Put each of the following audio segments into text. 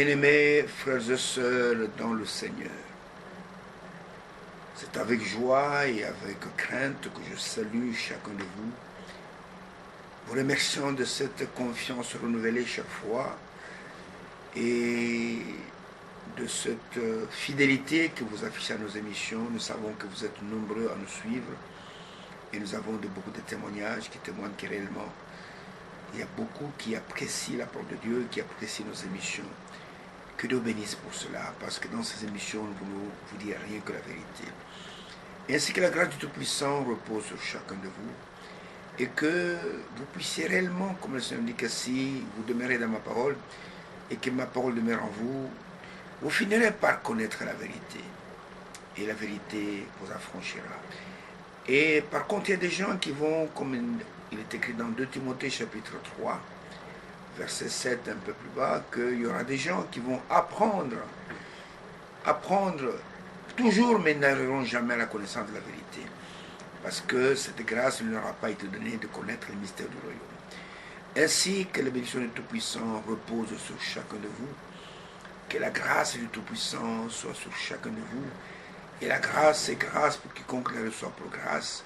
Bien-aimés frères et sœurs dans le Seigneur, c'est avec joie et avec crainte que je salue chacun de vous, vous remerciant de cette confiance renouvelée chaque fois et de cette fidélité que vous affichez à nos émissions. Nous savons que vous êtes nombreux à nous suivre et nous avons beaucoup de témoignages qui témoignent que réellement il y a beaucoup qui apprécient la parole de Dieu, qui apprécient nos émissions. Que Dieu bénisse pour cela, parce que dans ces émissions, nous ne voulons vous dire rien que la vérité. Et ainsi que la grâce du Tout-Puissant repose sur chacun de vous, et que vous puissiez réellement, comme le Seigneur dit, que si vous demeurez dans ma parole, et que ma parole demeure en vous, vous finirez par connaître la vérité. Et la vérité vous affranchira. Et par contre, il y a des gens qui vont, comme il est écrit dans 2 Timothée chapitre 3, verset 7 un peu plus bas, qu'il y aura des gens qui vont apprendre toujours, mais n'arriveront jamais à la connaissance de la vérité. Parce que cette grâce ne leur a pas été donnée de connaître le mystère du royaume. Ainsi que la bénédiction du Tout-Puissant repose sur chacun de vous, que la grâce du Tout-Puissant soit sur chacun de vous, et la grâce est grâce pour quiconque la reçoit pour grâce,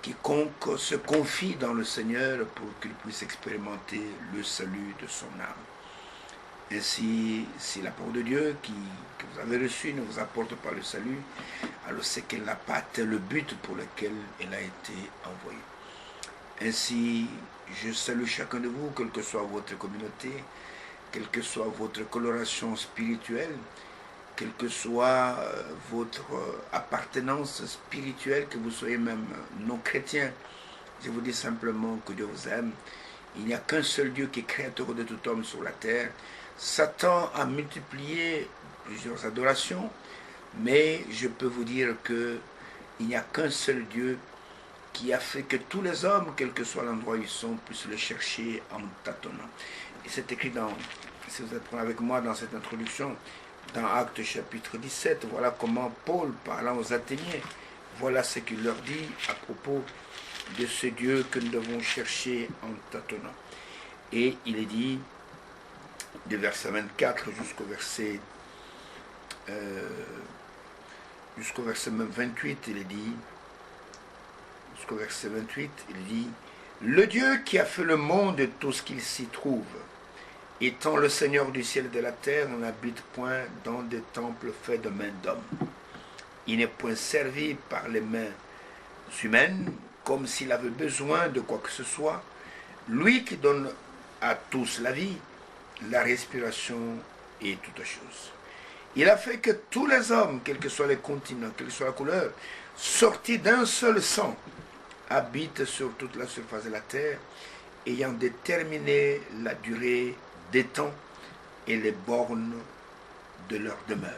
quiconque se confie dans le Seigneur pour qu'il puisse expérimenter le salut de son âme. Ainsi, si la parole de Dieu que vous avez reçue ne vous apporte pas le salut, alors c'est qu'elle n'a pas atteint le but pour lequel elle a été envoyée. Ainsi, je salue chacun de vous, quelle que soit votre communauté, quelle que soit votre coloration spirituelle, quelle que soit votre appartenance spirituelle, que vous soyez même non-chrétien. Je vous dis simplement que Dieu vous aime. Il n'y a qu'un seul Dieu qui est créateur de tout homme sur la terre. Satan a multiplié plusieurs adorations, mais je peux vous dire qu'il n'y a qu'un seul Dieu qui a fait que tous les hommes, quel que soit l'endroit où ils sont, puissent le chercher en tâtonnant. Et c'est écrit si vous êtes avec moi dans cette introduction, dans Actes chapitre 17, voilà comment Paul, parlant aux Athéniens, voilà ce qu'il leur dit à propos de ce Dieu que nous devons chercher en tâtonnant. Et il est dit, de verset 24 jusqu'au verset même 28, il est dit, jusqu'au verset 28, il dit, le Dieu qui a fait le monde et tout ce qu'il s'y trouve, étant le Seigneur du ciel et de la terre, n'habite point dans des temples faits de mains d'hommes. Il n'est point servi par les mains humaines, comme s'il avait besoin de quoi que ce soit. Lui qui donne à tous la vie, la respiration et toutes choses. Il a fait que tous les hommes, quels que soient les continents, quelle que soit la couleur, sortis d'un seul sang, habitent sur toute la surface de la terre, ayant déterminé la durée des temps et les bornes de leur demeure.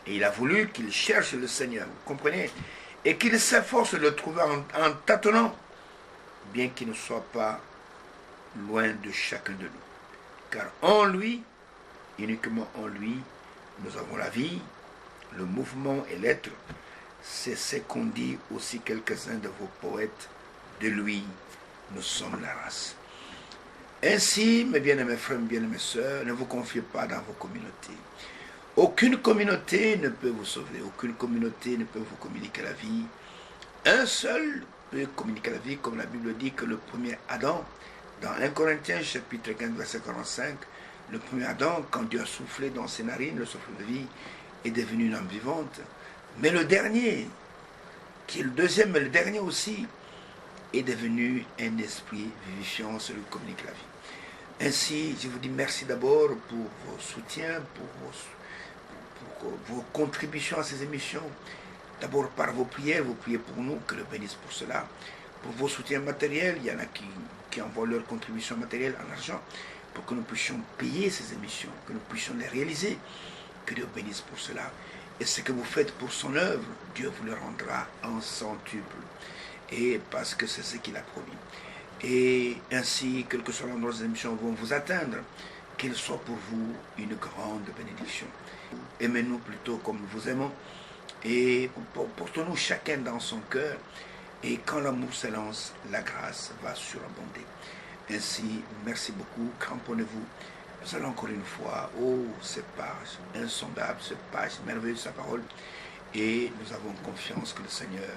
Et il a voulu qu'ils cherchent le Seigneur, vous comprenez, et qu'ils s'efforcent de le trouver en tâtonnant, bien qu'il ne soit pas loin de chacun de nous. Car en lui, uniquement en lui, nous avons la vie, le mouvement et l'être. C'est ce qu'ont dit aussi quelques-uns de vos poètes. De lui, nous sommes la race. Ainsi, mes bien-aimés frères, mes bien-aimées sœurs, ne vous confiez pas dans vos communautés. Aucune communauté ne peut vous sauver. Aucune communauté ne peut vous communiquer la vie. Un seul peut communiquer la vie, comme la Bible dit que le premier Adam, dans 1 Corinthiens chapitre 15, verset 45, le premier Adam, quand Dieu a soufflé dans ses narines, le souffle de vie, est devenu une âme vivante. Mais le dernier, qui est le deuxième, mais le dernier aussi, est devenu un esprit vivifiant, celui qui communique la vie. Ainsi, je vous dis merci d'abord pour vos soutiens, pour vos contributions à ces émissions. D'abord par vos prières, vous priez pour nous, que le bénisse pour cela. Pour vos soutiens matériels, il y en a qui envoient leurs contributions matérielles en argent, pour que nous puissions payer ces émissions, que nous puissions les réaliser. Que Dieu bénisse pour cela. Et ce que vous faites pour son œuvre, Dieu vous le rendra en centuple. Et parce que c'est ce qu'il a promis. Et ainsi, quel que soit l'endroit des émissions vont vous atteindre, qu'il soit pour vous une grande bénédiction. Aimez-nous plutôt comme nous vous aimons. Et portons-nous chacun dans son cœur. Et quand l'amour s'élance, la grâce va surabonder. Ainsi, merci beaucoup. Cramponnez-vous Nous allons encore une fois, oh, ces pages insondables, ces pages merveilleuses de sa parole, et nous avons confiance que le Seigneur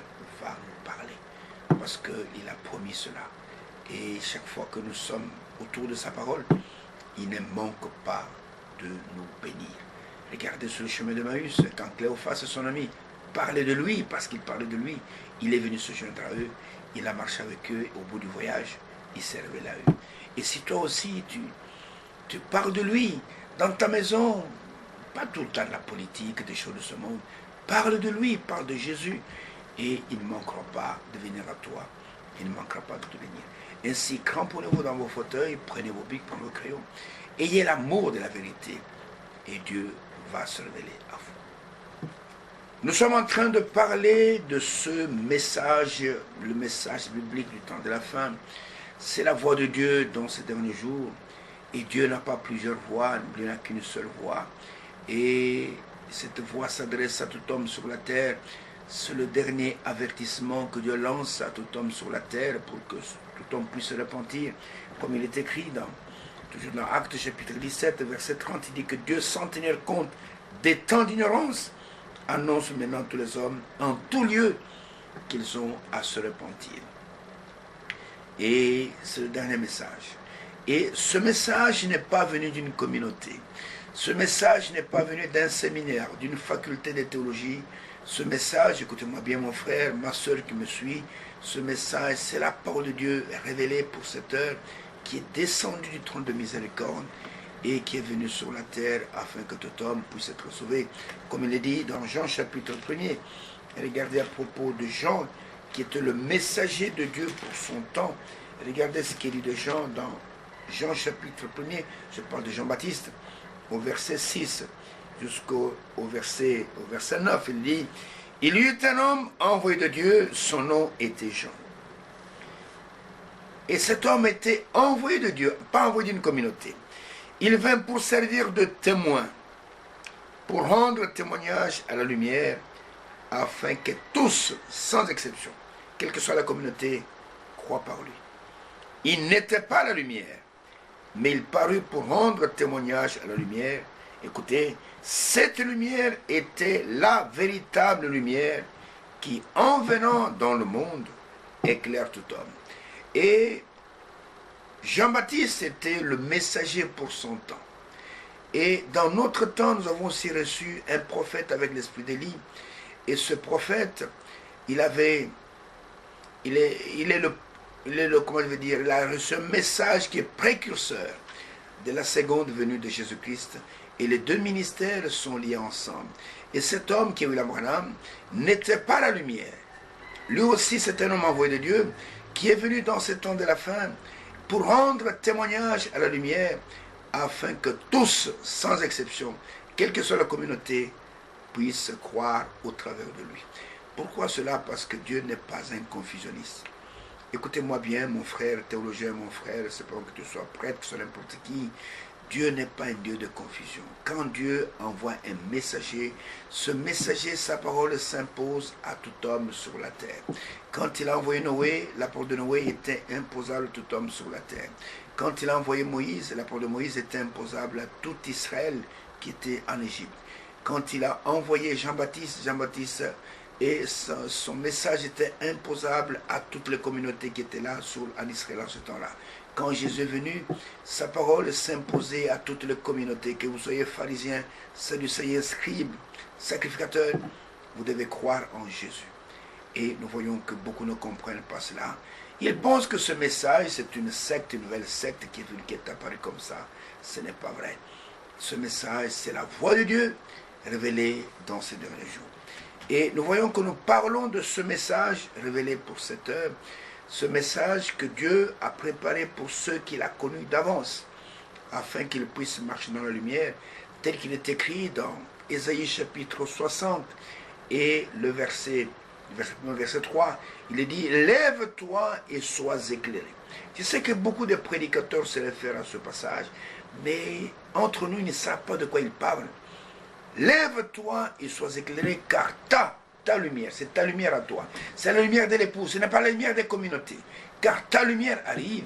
va nous parler, parce qu'il a promis cela. Et chaque fois que nous sommes autour de sa parole, il ne manque pas de nous bénir. Regardez sur le chemin de Maüs, quand Cléophas et son ami parlaient de lui, parce qu'il parlait de lui, il est venu se joindre à eux, il a marché avec eux, et au bout du voyage, il s'est révélé à eux. Et si toi aussi, tu parles de lui dans ta maison, pas tout le temps de la politique, des choses de ce monde, parle de lui, parle de Jésus, et il ne manquera pas de venir à toi, il ne manquera pas de te bénir. Ainsi, cramponnez-vous dans vos fauteuils, prenez vos bics, prenez vos crayons, ayez l'amour de la vérité, et Dieu va se révéler à vous. Nous sommes en train de parler de ce message, le message biblique du temps de la fin. C'est la voix de Dieu dans ces derniers jours. Et Dieu n'a pas plusieurs voix, il n'y a qu'une seule voix. Et cette voix s'adresse à tout homme sur la terre. C'est le dernier avertissement que Dieu lance à tout homme sur la terre pour que tout homme puisse se repentir. Comme il est écrit toujours dans Actes chapitre 17, verset 30, il dit que Dieu, sans tenir compte des temps d'ignorance, annonce maintenant à tous les hommes, en tout lieu, qu'ils ont à se repentir. Et c'est le dernier message. Et ce message n'est pas venu d'une communauté. Ce message n'est pas venu d'un séminaire, d'une faculté de théologie. Ce message, écoutez-moi bien mon frère, ma soeur qui me suit, ce message, c'est la parole de Dieu révélée pour cette heure, qui est descendue du trône de miséricorde et qui est venue sur la terre afin que tout homme puisse être sauvé. Comme il est dit dans Jean chapitre 1er, regardez à propos de Jean, qui était le messager de Dieu pour son temps. Regardez ce qu'il dit de Jean dans Jean chapitre 1er, je parle de Jean-Baptiste, au verset 6 jusqu'au verset 9, il dit, il y eut un homme envoyé de Dieu, son nom était Jean. Et cet homme était envoyé de Dieu, pas envoyé d'une communauté. Il vint pour servir de témoin, pour rendre témoignage à la lumière, afin que tous, sans exception, quelle que soit la communauté, croient par lui. Il n'était pas la lumière, mais il parut pour rendre témoignage à la lumière. Écoutez, cette lumière était la véritable lumière qui, en venant dans le monde, éclaire tout homme. Et Jean-Baptiste était le messager pour son temps. Et dans notre temps, nous avons aussi reçu un prophète avec l'esprit d'Élie. Et ce prophète, il a reçu un message qui est précurseur de la seconde venue de Jésus-Christ. Et les deux ministères sont liés ensemble. Et cet homme qui est William Branham n'était pas la lumière. Lui aussi, c'est un homme envoyé de Dieu qui est venu dans ce temps de la fin pour rendre témoignage à la lumière afin que tous, sans exception, quelle que soit la communauté, puissent croire au travers de lui. Pourquoi cela? Parce que Dieu n'est pas un confusionniste. Écoutez-moi bien, mon frère théologien, mon frère, c'est pas que tu sois prêtre, que tu sois n'importe qui. Dieu n'est pas un Dieu de confusion. Quand Dieu envoie un messager, ce messager, sa parole s'impose à tout homme sur la terre. Quand il a envoyé Noé, la parole de Noé était imposable à tout homme sur la terre. Quand il a envoyé Moïse, la parole de Moïse était imposable à tout Israël qui était en Égypte. Quand il a envoyé Jean-Baptiste, et son message était imposable à toutes les communautés qui étaient là en Israël en ce temps-là. Quand Jésus est venu, sa parole s'imposait à toutes les communautés, que vous soyez pharisiens, sadducéens, scribes, sacrificateurs, vous devez croire en Jésus. Et nous voyons que beaucoup ne comprennent pas cela. Ils pensent que ce message, c'est une secte, une nouvelle secte qui est apparue comme ça. Ce n'est pas vrai. Ce message, c'est la voix de Dieu révélée dans ces derniers jours. Et nous voyons que nous parlons de ce message révélé pour cette heure, ce message que Dieu a préparé pour ceux qu'il a connus d'avance, afin qu'ils puissent marcher dans la lumière, tel qu'il est écrit dans Ésaïe chapitre 60, et le verset 3, il est dit « Lève-toi et sois éclairé ». Je sais que beaucoup de prédicateurs se réfèrent à ce passage, mais entre nous, ils ne savent pas de quoi ils parlent. Lève-toi et sois éclairé, car ta lumière, c'est ta lumière à toi. C'est la lumière de l'épouse, ce n'est pas la lumière des communautés. Car ta lumière arrive.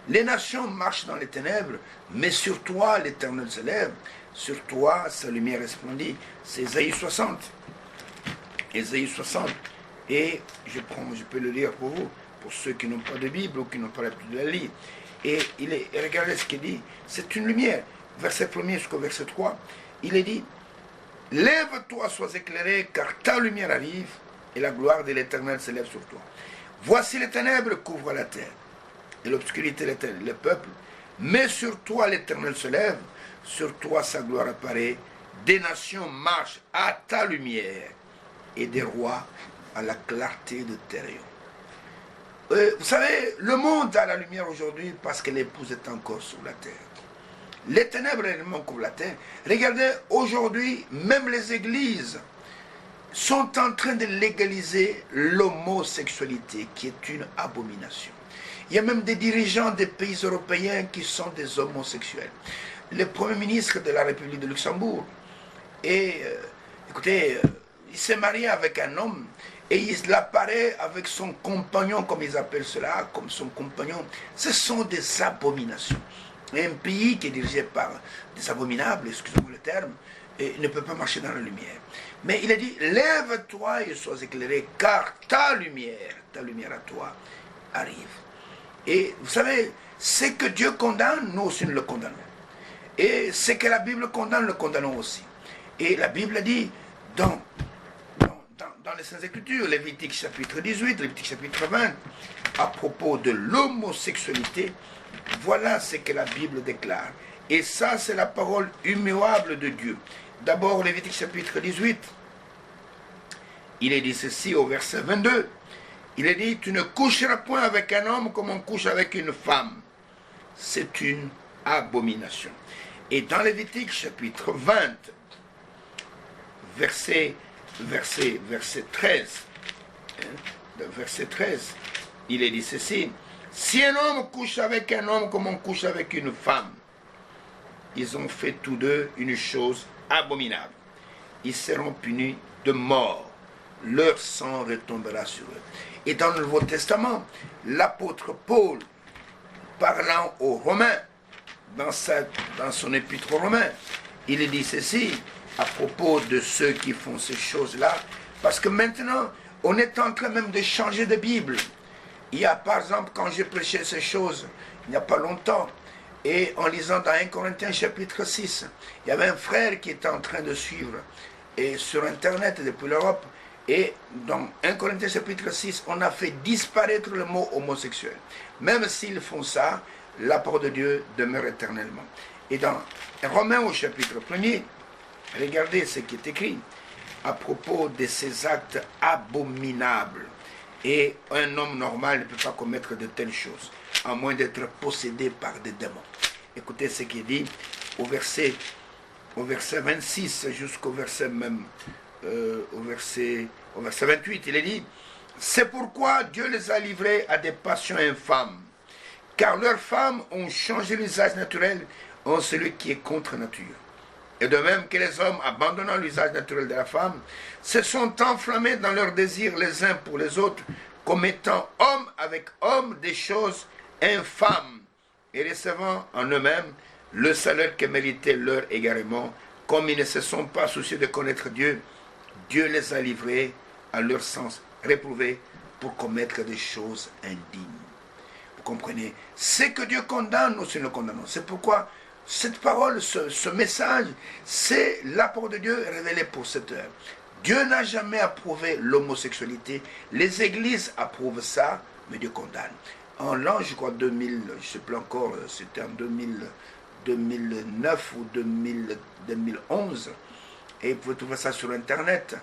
Les nations marchent dans les ténèbres, mais sur toi l'Éternel se lève, sur toi sa lumière resplendit. C'est Ésaïe 60. Ésaïe 60. Et je peux le lire pour vous, pour ceux qui n'ont pas de Bible ou qui n'ont pas l'habitude de la lire. Et regardez ce qu'il dit, c'est une lumière. Verset 1er jusqu'au verset 3, il est dit, lève-toi, sois éclairé, car ta lumière arrive, et la gloire de l'Éternel s'élève sur toi. Voici les ténèbres couvrent la terre, et l'obscurité le peuple, mais sur toi l'Éternel se lève, sur toi sa gloire apparaît, des nations marchent à ta lumière, et des rois à la clarté de tes rayons. Vous savez, le monde a la lumière aujourd'hui parce que l'épouse est encore sur la terre. Les ténèbres réellement couvrent la terre. Regardez, aujourd'hui, même les églises sont en train de légaliser l'homosexualité, qui est une abomination. Il y a même des dirigeants des pays européens qui sont des homosexuels. Le Premier ministre de la République de Luxembourg, écoutez, il s'est marié avec un homme et il apparaît avec son compagnon, comme ils appellent cela, comme son compagnon. Ce sont des abominations. Un pays qui est dirigé par des abominables, excusez-moi le terme, et ne peut pas marcher dans la lumière. Mais il a dit, lève-toi et sois éclairé, car ta lumière à toi, arrive. Et vous savez, ce que Dieu condamne, nous aussi nous le condamnons. Et ce que la Bible condamne, nous le condamnons aussi. Et la Bible dit, dans les Saintes Écritures, Lévitique chapitre 18, Lévitique chapitre 20, à propos de l'homosexualité, voilà ce que la Bible déclare. Et ça, c'est la parole immuable de Dieu. D'abord, Lévitique chapitre 18, il est dit ceci au verset 22. Il est dit, tu ne coucheras point avec un homme comme on couche avec une femme. C'est une abomination. Et dans Lévitique chapitre 20, verset 13, verset 13, il est dit ceci, si un homme couche avec un homme comme on couche avec une femme, ils ont fait tous deux une chose abominable. Ils seront punis de mort. Leur sang retombera sur eux. Et dans le Nouveau Testament, l'apôtre Paul, parlant aux Romains, dans son épître aux Romains, il dit ceci à propos de ceux qui font ces choses-là, parce que maintenant, on est en train même de changer de Bible. Il y a, par exemple, quand j'ai prêché ces choses, il n'y a pas longtemps, et en lisant dans 1 Corinthiens chapitre 6, il y avait un frère qui était en train de suivre, et sur Internet depuis l'Europe, et dans 1 Corinthiens chapitre 6, on a fait disparaître le mot homosexuel. Même s'ils font ça, la parole de Dieu demeure éternellement. Et dans Romains au chapitre 1er, regardez ce qui est écrit à propos de ces actes abominables. Et un homme normal ne peut pas commettre de telles choses, à moins d'être possédé par des démons. Écoutez ce qui est dit au verset 26 jusqu'au verset même, au verset 28, il est dit, c'est pourquoi Dieu les a livrés à des passions infâmes, car leurs femmes ont changé l'usage naturel en celui qui est contre nature. Et de même que les hommes, abandonnant l'usage naturel de la femme, se sont enflammés dans leurs désirs les uns pour les autres, commettant homme avec homme des choses infâmes, et recevant en eux-mêmes le salaire que méritait leur égarement. Comme ils ne se sont pas souciés de connaître Dieu, Dieu les a livrés à leur sens réprouvé pour commettre des choses indignes. Vous comprenez? Ce que Dieu condamne, nous aussi le condamnons. C'est pourquoi cette parole, ce message, c'est la parole de Dieu révélée pour cette heure. Dieu n'a jamais approuvé l'homosexualité. Les églises approuvent ça, mais Dieu condamne. En l'an, je crois, 2000, je ne sais plus encore, c'était en 2009 ou 2011, et vous pouvez trouver ça sur Internet.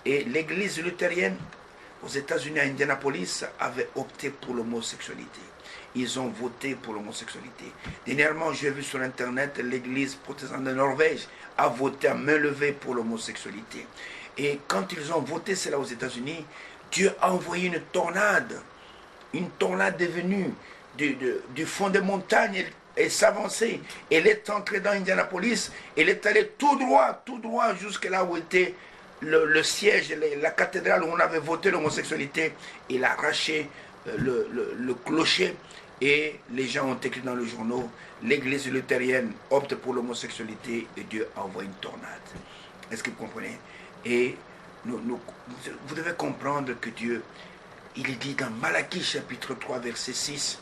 Et l'église luthérienne aux États-Unis, à Indianapolis, avait opté pour l'homosexualité. Ils ont voté pour l'homosexualité. Dernièrement, j'ai vu sur Internet, l'église protestante de Norvège a voté à main levée pour l'homosexualité. Et quand ils ont voté cela aux États-Unis, Dieu a envoyé une tornade est venue du fond des montagnes et s'avançait. Elle est entrée dans Indianapolis, elle est allée tout droit jusque là où était le siège, la cathédrale où on avait voté l'homosexualité. Il a arraché le clocher Et les gens ont écrit dans le journaux, l'église luthérienne opte pour l'homosexualité et Dieu envoie une tornade. Est-ce que vous comprenez? Et vous devez comprendre que Dieu, il est dit dans Malachie chapitre 3 verset 6,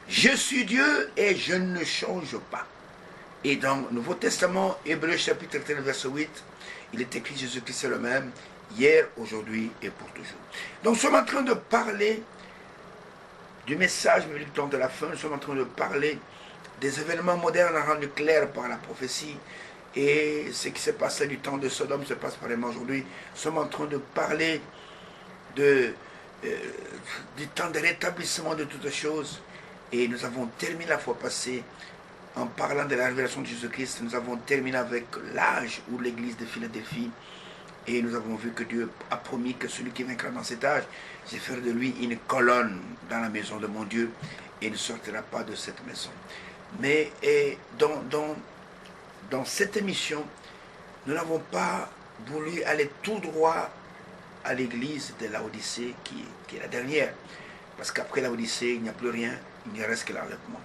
je suis Dieu et je ne change pas. Et dans le Nouveau Testament, Hébreux chapitre 13 verset 8, il est écrit Jésus-Christ est le même, hier, aujourd'hui et pour toujours. Donc nous sommes en train de parler du message biblique de la fin, nous sommes en train de parler des événements modernes rendus clairs par la prophétie, et ce qui s'est passé du temps de Sodome se passe probablement aujourd'hui. Nous sommes en train de parler du temps de rétablissement de toutes choses, et nous avons terminé la fois passée en parlant de la révélation de Jésus-Christ. Nous avons terminé avec l'âge où l'église de Philadelphie, et nous avons vu que Dieu a promis que celui qui vaincra dans cet âge, j'ai fait de lui une colonne dans la maison de mon Dieu, et il ne sortira pas de cette maison. Mais dans cette émission, nous n'avons pas voulu aller tout droit à l'église de Laodicée, qui est la dernière. Parce qu'après Laodicée, il n'y a plus rien, il ne reste que l'enlèvement.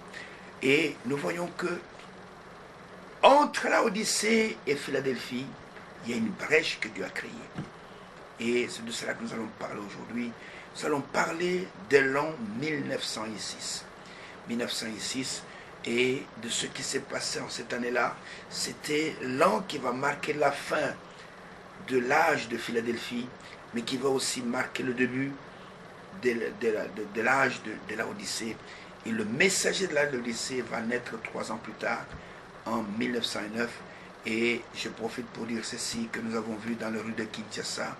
Et nous voyons que entre Laodicée et Philadelphie, il y a une brèche que Dieu a créée. Et c'est de cela que nous allons parler aujourd'hui. Nous allons parler de l'an 1906. 1906 et de ce qui s'est passé en cette année-là. C'était l'an qui va marquer la fin de l'âge de Philadelphie, mais qui va aussi marquer le début de l'âge de Laodicée. Et le messager de Laodicée va naître 3 ans plus tard, en 1909. Et je profite pour dire ceci, que nous avons vu dans la rue de Kinshasa,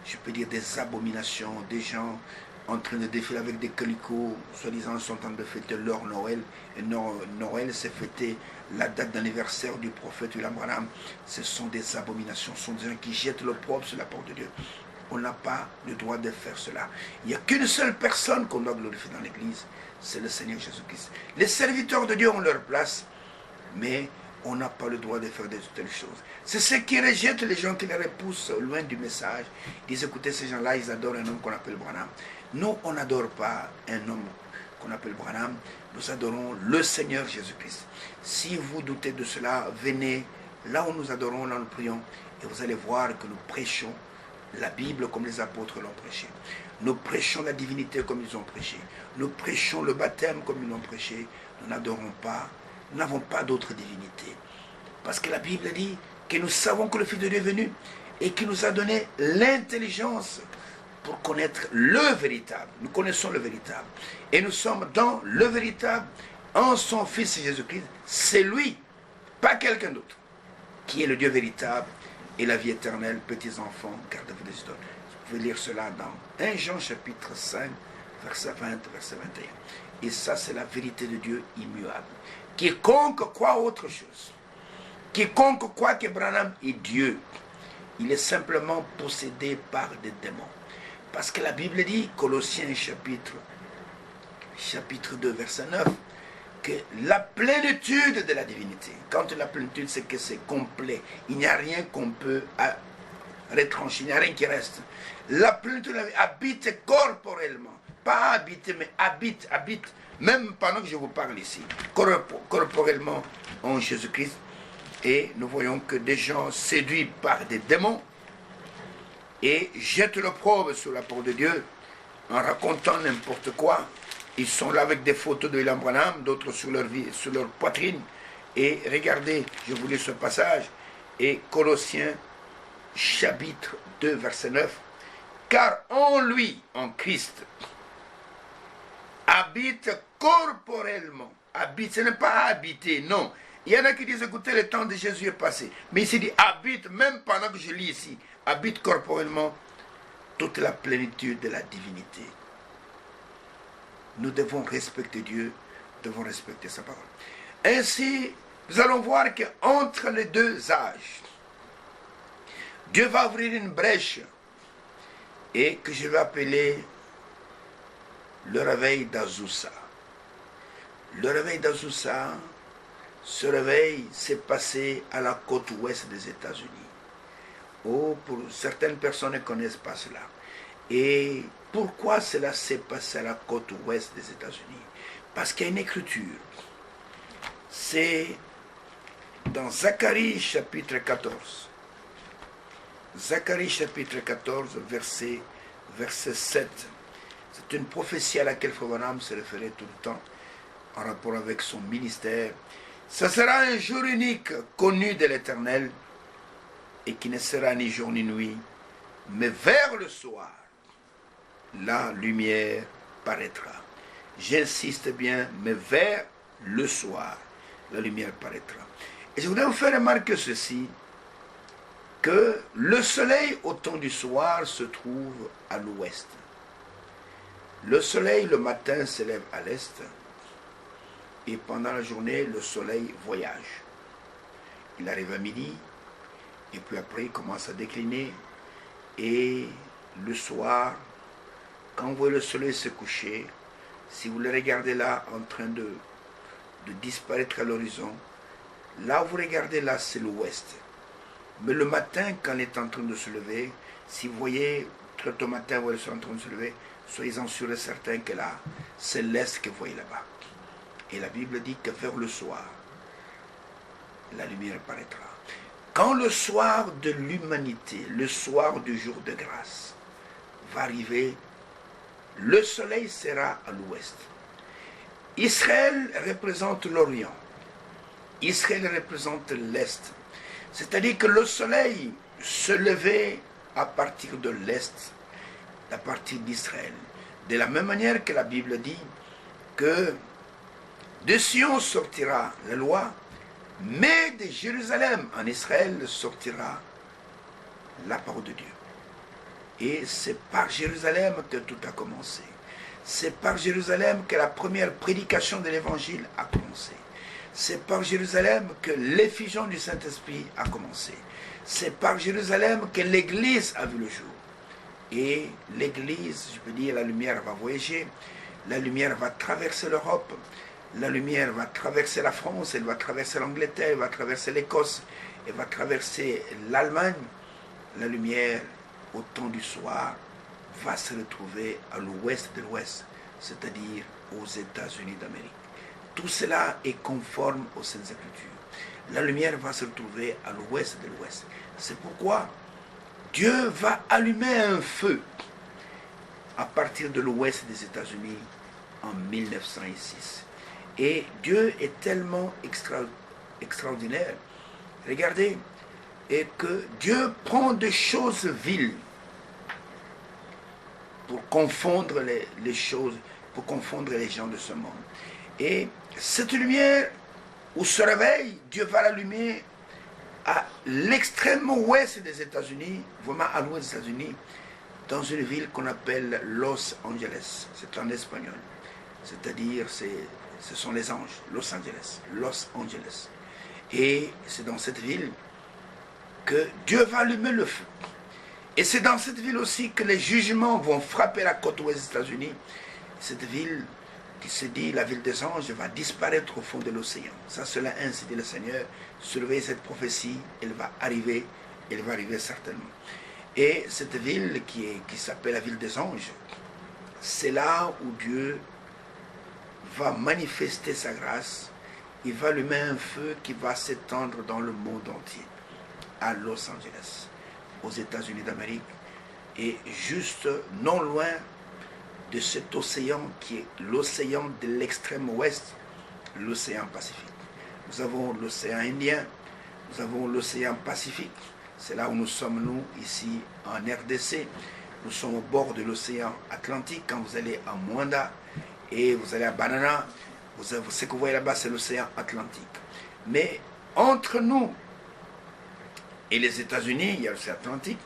je peux dire des abominations, des gens en train de défiler avec des calicots, soi-disant sont en train de fêter leur Noël. Et Noël, c'est fêter la date d'anniversaire du prophète William Branham. Ce sont des abominations, ce sont des gens qui jettent l'opprobre sur la porte de Dieu. On n'a pas le droit de faire cela. Il n'y a qu'une seule personne qu'on doit glorifier dans l'église, c'est le Seigneur Jésus-Christ. Les serviteurs de Dieu ont leur place, mais on n'a pas le droit de faire de telles choses. C'est ce qui rejette les gens qui les repoussent loin du message. Ils disent, écoutez, ces gens-là, ils adorent un homme qu'on appelle Branham. Nous, on n'adore pas un homme qu'on appelle Branham. Nous adorons le Seigneur Jésus-Christ. Si vous doutez de cela, venez là où nous adorons, là où nous prions, et vous allez voir que nous prêchons la Bible comme les apôtres l'ont prêché. Nous prêchons la divinité comme ils ont prêché. Nous prêchons le baptême comme ils l'ont prêché. Nous n'adorons pas. Nous n'avons pas d'autre divinité. Parce que la Bible dit que nous savons que le Fils de Dieu est venu et qu'il nous a donné l'intelligence pour connaître le véritable. Nous connaissons le véritable. Et nous sommes dans le véritable, en son Fils Jésus-Christ. C'est lui, pas quelqu'un d'autre, qui est le Dieu véritable et la vie éternelle. Petits enfants, gardez-vous des idoles. Vous pouvez lire cela dans 1 Jean chapitre 5, verset 20, verset 21. Et ça, c'est la vérité de Dieu immuable. Quiconque croit autre chose, quiconque croit que Branham est Dieu, il est simplement possédé par des démons. Parce que la Bible dit, Colossiens chapitre 2, verset 9, que la plénitude de la divinité, quand la plénitude, c'est que c'est complet, il n'y a rien qu'on peut retrancher, il n'y a rien qui reste. La plénitude habite corporellement, pas habiter, mais habite, même pendant que je vous parle ici, corporellement en Jésus-Christ. Et nous voyons que des gens séduits par des démons et jettent l'opprobre sur la porte de Dieu en racontant n'importe quoi. Ils sont là avec des photos de William Branham, d'autres sur leur poitrine. Et regardez, je vous lis ce passage, et Colossiens chapitre 2, verset 9. Car en lui, en Christ, habite corporellement. Habite, ce n'est pas habiter, non. Il y en a qui disent, écoutez, le temps de Jésus est passé. Mais ici dit, habite, même pendant que je lis ici, habite corporellement toute la plénitude de la divinité. Nous devons respecter Dieu, nous devons respecter sa parole. Ainsi, nous allons voir qu'entre les deux âges, Dieu va ouvrir une brèche et que je vais appeler le réveil d'Azusa. Le réveil d'Azusa, ce réveil s'est passé à la côte ouest des États-Unis. Oh, pour certaines personnes ne connaissent pas cela. Et Pourquoi cela s'est passé à la côte ouest des États-Unis? Parce qu'il y a une écriture. C'est dans Zacharie chapitre 14. Zacharie chapitre 14, verset 7. C'est une prophétie à laquelle Frère Branham se référait tout le temps en rapport avec son ministère. Ce sera un jour unique connu de l'Éternel et qui ne sera ni jour ni nuit, mais vers le soir, la lumière paraîtra. J'insiste bien, mais vers le soir, la lumière paraîtra. Et je voudrais vous faire remarquer ceci, que le soleil au temps du soir se trouve à l'ouest. Le soleil le matin s'élève à l'est et pendant la journée le soleil voyage. Il arrive à midi et puis après il commence à décliner et le soir, quand vous voyez le soleil se coucher, si vous le regardez là en train de disparaître à l'horizon, là où vous regardez là c'est l'ouest. Mais le matin, quand il est en train de se lever, si vous voyez, très tôt matin, vous voyez le soleil en train de se lever, soyez-en sûrs et certains que là, c'est l'est que vous voyez là-bas. Et la Bible dit que vers le soir, la lumière paraîtra. Quand le soir de l'humanité, le soir du jour de grâce, va arriver, le soleil sera à l'ouest. Israël représente l'Orient. Israël représente l'Est. C'est-à-dire que le soleil se levait à partir de l'Est, à partir d'Israël. De la même manière que la Bible dit que de Sion sortira la loi, mais de Jérusalem en Israël sortira la parole de Dieu. Et c'est par Jérusalem que tout a commencé. C'est par Jérusalem que la première prédication de l'Évangile a commencé. C'est par Jérusalem que l'effusion du Saint-Esprit a commencé. C'est par Jérusalem que l'Église a vu le jour. Et l'Église, je peux dire, la lumière va voyager, la lumière va traverser l'Europe, la lumière va traverser la France, elle va traverser l'Angleterre, elle va traverser l'Écosse, elle va traverser l'Allemagne. La lumière, au temps du soir, va se retrouver à l'ouest de l'ouest, c'est-à-dire aux États-Unis d'Amérique. Tout cela est conforme aux Saintes Écritures. La lumière va se retrouver à l'ouest de l'ouest. C'est pourquoi Dieu va allumer un feu à partir de l'ouest des États-Unis en 1906. Et Dieu est tellement extraordinaire. Regardez, et que Dieu prend des choses viles pour confondre les choses, pour confondre les gens de ce monde. Et cette lumière, où se réveille, Dieu va l'allumer à l'extrême ouest des États-Unis, vraiment à l'ouest des États-Unis, dans une ville qu'on appelle Los Angeles. C'est en espagnol. C'est-à-dire, ce sont les anges, Los Angeles, Los Angeles. Et c'est dans cette ville que Dieu va allumer le feu. Et c'est dans cette ville aussi que les jugements vont frapper la côte ouest des États-Unis. Cette ville qui se dit la ville des anges va disparaître au fond de l'océan. Ça, cela ainsi dit le Seigneur. Surveillez cette prophétie, elle va arriver certainement. Et cette ville qui s'appelle la ville des anges, c'est là où Dieu va manifester sa grâce. Il va allumer un feu qui va s'étendre dans le monde entier, à Los Angeles, aux États-Unis d'Amérique, et juste non loin de cet océan qui est l'océan de l'extrême ouest, l'océan Pacifique. Nous avons l'océan Indien, nous avons l'océan Pacifique, c'est là où nous sommes nous, ici en RDC. Nous sommes au bord de l'océan Atlantique. Quand vous allez à Mwanda et vous allez à Banana, ce que vous voyez là-bas, c'est l'océan Atlantique. Mais entre nous et les États-Unis, il y a l'océan Atlantique.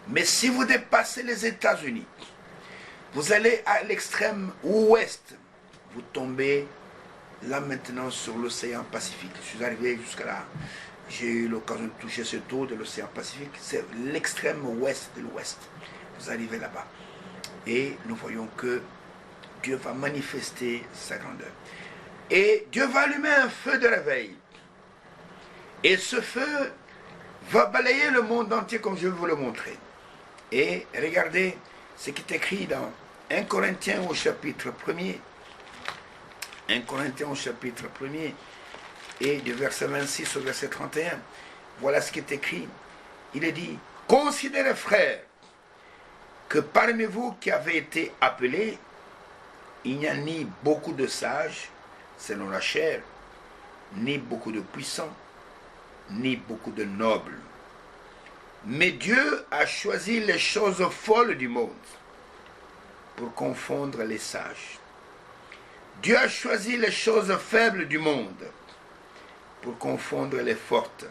Mais si vous dépassez les États-Unis, vous allez à l'extrême ouest, vous tombez là maintenant sur l'océan Pacifique. Je suis arrivé jusqu'à là, j'ai eu l'occasion de toucher ce tour de l'océan Pacifique. C'est l'extrême ouest de l'ouest. Vous arrivez là-bas. Et nous voyons que Dieu va manifester sa grandeur. Et Dieu va allumer un feu de réveil. Et ce feu va balayer le monde entier comme je vais vous le montrer. Et regardez ce qui est écrit dans 1 Corinthiens au chapitre 1er. 1 Corinthiens au chapitre 1er et du verset 26 au verset 31. Voilà ce qui est écrit. Il est dit, considérez frères, que parmi vous qui avez été appelés, il n'y a ni beaucoup de sages, selon la chair, ni beaucoup de puissants, ni beaucoup de nobles. Mais Dieu a choisi les choses folles du monde pour confondre les sages. Dieu a choisi les choses faibles du monde pour confondre les fortes.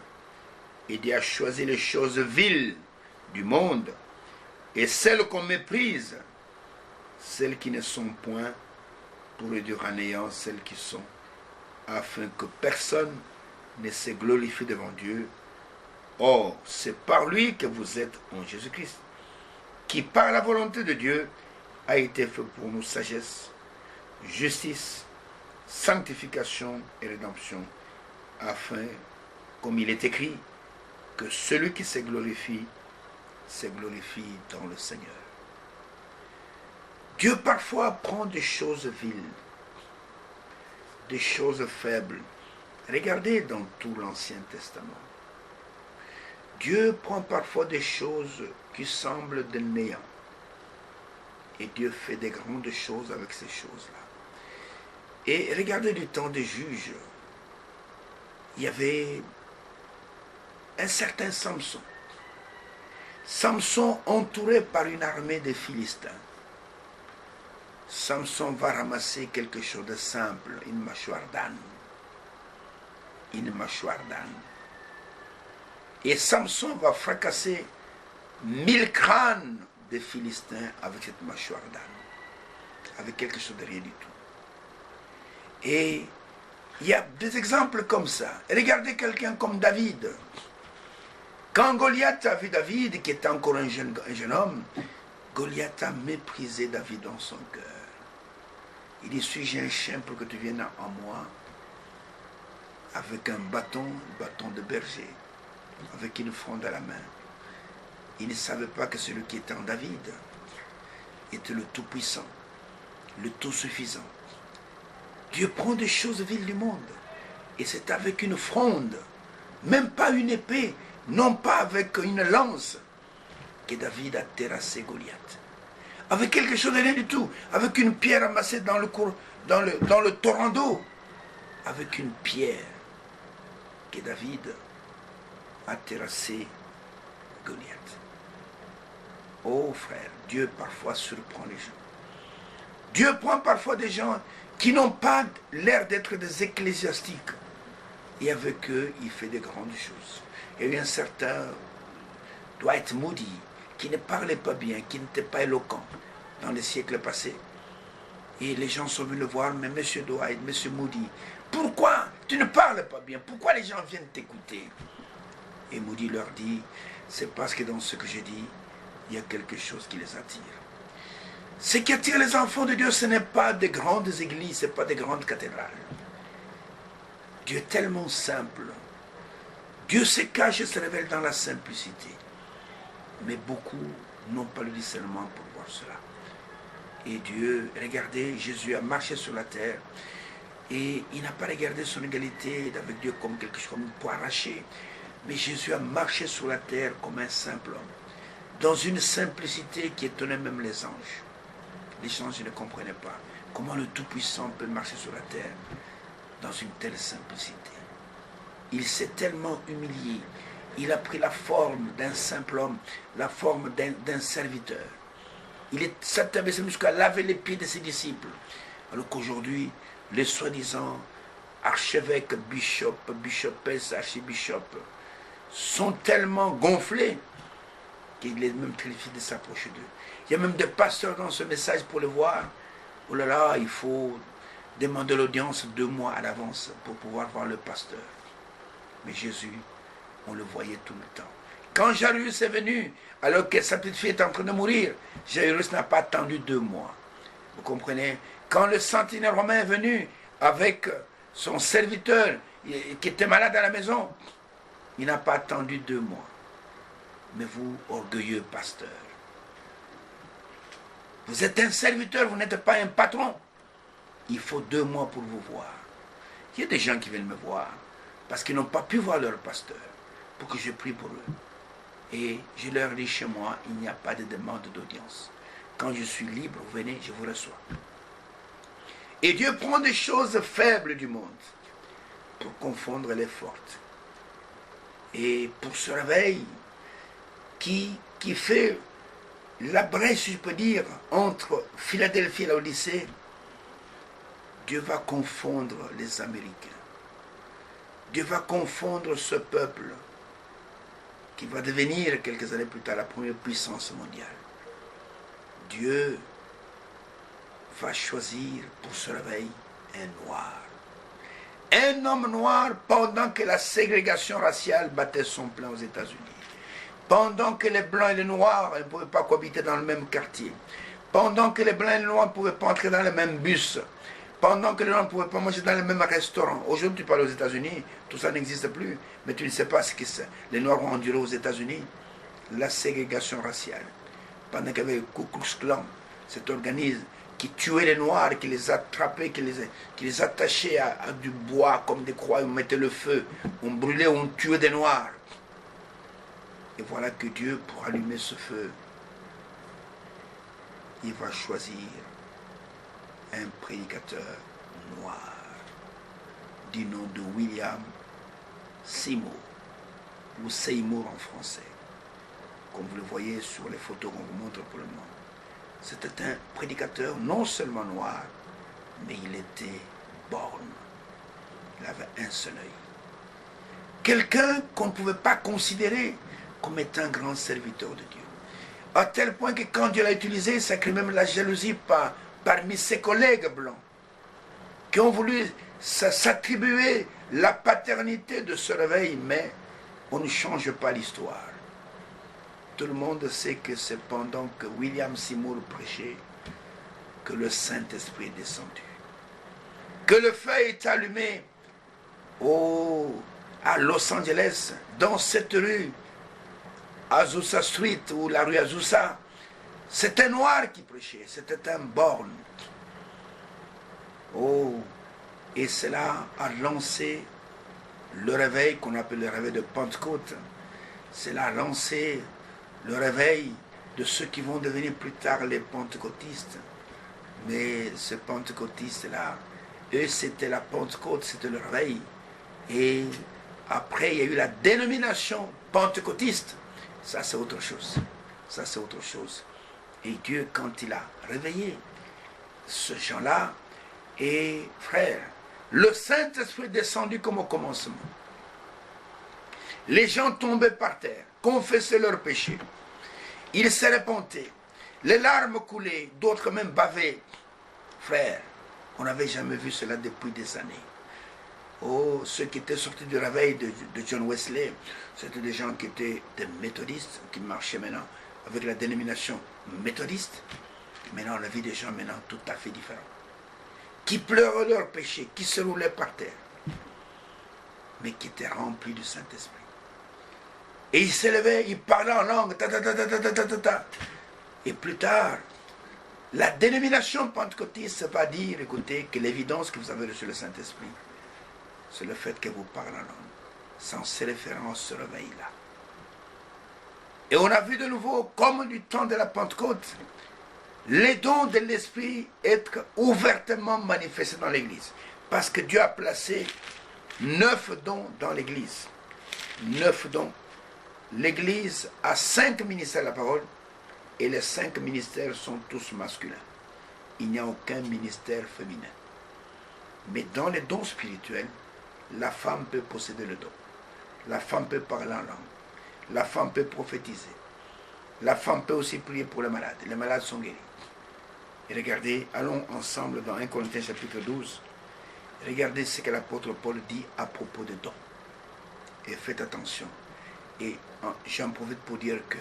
Et Dieu a choisi les choses viles du monde et celles qu'on méprise, celles qui ne sont point, pour réduire à néant celles qui sont, afin que personne ne se glorifie devant Dieu. Or, c'est par lui que vous êtes en Jésus-Christ, qui par la volonté de Dieu a été fait pour nous sagesse, justice, sanctification et rédemption, afin, comme il est écrit, que celui qui se glorifie dans le Seigneur. Dieu parfois prend des choses viles, des choses faibles. Regardez dans tout l'Ancien Testament. Dieu prend parfois des choses qui semblent de néant. Et Dieu fait des grandes choses avec ces choses-là. Et regardez du temps des juges. Il y avait un certain Samson. Samson entouré par une armée de Philistins. Samson va ramasser quelque chose de simple, une mâchoire d'âne. Une mâchoire d'âne. Et Samson va fracasser 1000 crânes des Philistins avec cette mâchoire d'âne. Avec quelque chose de rien du tout. Et il y a des exemples comme ça. Regardez quelqu'un comme David. Quand Goliath a vu David, qui était encore un jeune homme, Goliath a méprisé David dans son cœur. Il dit, suis-je un chien pour que tu viennes en moi avec un bâton de berger, avec une fronde à la main. Il ne savait pas que celui qui était en David était le Tout-Puissant, le Tout-Suffisant. Dieu prend des choses viles du monde, et c'est avec une fronde, même pas une épée, non pas avec une lance, que David a terrassé Goliath. Avec quelque chose de rien du tout, avec une pierre amassée dans le torrent d'eau, avec une pierre que David a terrassé Goliath. Oh frère, Dieu parfois surprend les gens. Dieu prend parfois des gens qui n'ont pas l'air d'être des ecclésiastiques. Et avec eux, il fait de grandes choses. Il y a eu un certain Dwight Moody, qui ne parlait pas bien, qui n'était pas éloquent dans les siècles passés. Et les gens sont venus le voir, mais monsieur Dwight, monsieur Moody, pourquoi tu ne parles pas bien? Pourquoi les gens viennent t'écouter? Et Moody leur dit, c'est parce que dans ce que je dis, il y a quelque chose qui les attire. Ce qui attire les enfants de Dieu, ce n'est pas de grandes églises, ce n'est pas de grandes cathédrales. Dieu est tellement simple. Dieu se cache et se révèle dans la simplicité. Mais beaucoup n'ont pas le discernement pour voir cela. Et Dieu, regardez, Jésus a marché sur la terre et il n'a pas regardé son égalité avec Dieu comme quelque chose comme pour arracher. Mais Jésus a marché sur la terre comme un simple homme, dans une simplicité qui étonnait même les anges. Les anges ne comprenaient pas comment le Tout-Puissant peut marcher sur la terre dans une telle simplicité. Il s'est tellement humilié. Il a pris la forme d'un simple homme, la forme d'un serviteur. Il s'attablissait jusqu'à laver les pieds de ses disciples. Alors qu'aujourd'hui, les soi-disant archevêques, bishopesses, archibishops sont tellement gonflés qu'il est même très difficile de s'approcher d'eux. Il y a même des pasteurs dans ce message pour le voir. Oh là là, il faut demander l'audience 2 mois à l'avance pour pouvoir voir le pasteur. Mais Jésus, on le voyait tout le temps. Quand Jairus est venu, alors que sa petite fille est en train de mourir, Jairus n'a pas attendu 2 mois. Vous comprenez? Quand le sentinelle romain est venu avec son serviteur qui était malade à la maison, il n'a pas attendu 2 mois. Mais vous, orgueilleux pasteur, Vous êtes un serviteur, vous n'êtes pas un patron. Il faut 2 mois pour vous voir. Il y a des gens qui viennent me voir parce qu'ils n'ont pas pu voir leur pasteur pour que je prie pour eux. Et je leur dis, chez moi, il n'y a pas de demande d'audience. Quand je suis libre, vous venez, je vous reçois. Et Dieu prend des choses faibles du monde pour confondre les fortes. Et pour ce réveil qui fait la brèche, si je peux dire, entre Philadelphie et l'Odyssée, Dieu va confondre les Américains. Dieu va confondre ce peuple qui va devenir quelques années plus tard la première puissance mondiale. Dieu va choisir pour ce réveil un noir. Un homme noir pendant que la ségrégation raciale battait son plein aux États-Unis. Pendant que les blancs et les noirs ne pouvaient pas cohabiter dans le même quartier. Pendant que les blancs et les noirs ne pouvaient pas entrer dans le même bus. Pendant que les noirs ne pouvaient pas manger dans le même restaurant. Aujourd'hui, tu parles aux États-Unis, tout ça n'existe plus. Mais tu ne sais pas ce que c'est. Les noirs ont enduré aux États-Unis la ségrégation raciale. Pendant qu'il y avait le Ku Klux Klan, cet organisme qui tuait les noirs, qui les attrapait, qui les attachait à du bois comme des croix, on mettait le feu, on brûlait, on tuait des noirs. Et voilà que Dieu, pour allumer ce feu, il va choisir un prédicateur noir du nom de William Seymour, ou Seymour en français, comme vous le voyez sur les photos qu'on vous montre pour le moment. C'était un prédicateur non seulement noir, mais il était borgne. Il avait un seul œil. Quelqu'un qu'on ne pouvait pas considérer comme étant un grand serviteur de Dieu. À tel point que quand Dieu l'a utilisé, ça crée même la jalousie parmi ses collègues blancs, qui ont voulu s'attribuer la paternité de ce réveil, mais on ne change pas l'histoire. Tout le monde sait que c'est pendant que William Seymour prêchait que le Saint-Esprit est descendu. Que le feu est allumé à Los Angeles, dans cette rue, Azusa Street, ou la rue Azusa. C'était un noir qui prêchait, c'était un borgne. Et cela a lancé le réveil qu'on appelle le réveil de Pentecôte. Cela a lancé le réveil de ceux qui vont devenir plus tard les pentecôtistes. Mais ces pentecôtistes-là, eux, c'était la Pentecôte, c'était le réveil. Et après, il y a eu la dénomination pentecôtiste. Ça, c'est autre chose. Ça, c'est autre chose. Et Dieu, quand il a réveillé ce gens-là, et frère, le Saint-Esprit est descendu comme au commencement. Les gens tombaient par terre, confessaient leurs péchés. Ils se repentaient. Les larmes coulaient, d'autres même bavaient. Frère, on n'avait jamais vu cela depuis des années. Oh, ceux qui étaient sortis du réveil de John Wesley, c'était des gens qui étaient des méthodistes, qui marchaient maintenant avec la dénomination méthodiste. Maintenant, on a vu des gens maintenant tout à fait différents. Qui pleuraient leurs péchés, qui se roulaient par terre, mais qui étaient remplis du Saint-Esprit. Et ils s'élevaient, ils parlaient en langue, Et plus tard, la dénomination pentecôtiste va dire, écoutez, que l'évidence que vous avez reçu le Saint-Esprit, c'est le fait que vous parlez en langue, sans ces références à ce réveil-là. Et on a vu de nouveau, comme du temps de la Pentecôte, les dons de l'Esprit être ouvertement manifestés dans l'Église. Parce que Dieu a placé 9 dons dans l'Église. 9 dons. L'Église a 5 ministères de la parole, et les 5 ministères sont tous masculins. Il n'y a aucun ministère féminin. Mais dans les dons spirituels, la femme peut posséder le don. La femme peut parler en langue. La femme peut prophétiser. La femme peut aussi prier pour les malades. Les malades sont guéris. Et regardez, allons ensemble dans 1 Corinthiens chapitre 12. Regardez ce que l'apôtre Paul dit à propos des dons. Et faites attention. Et j'en profite pour dire que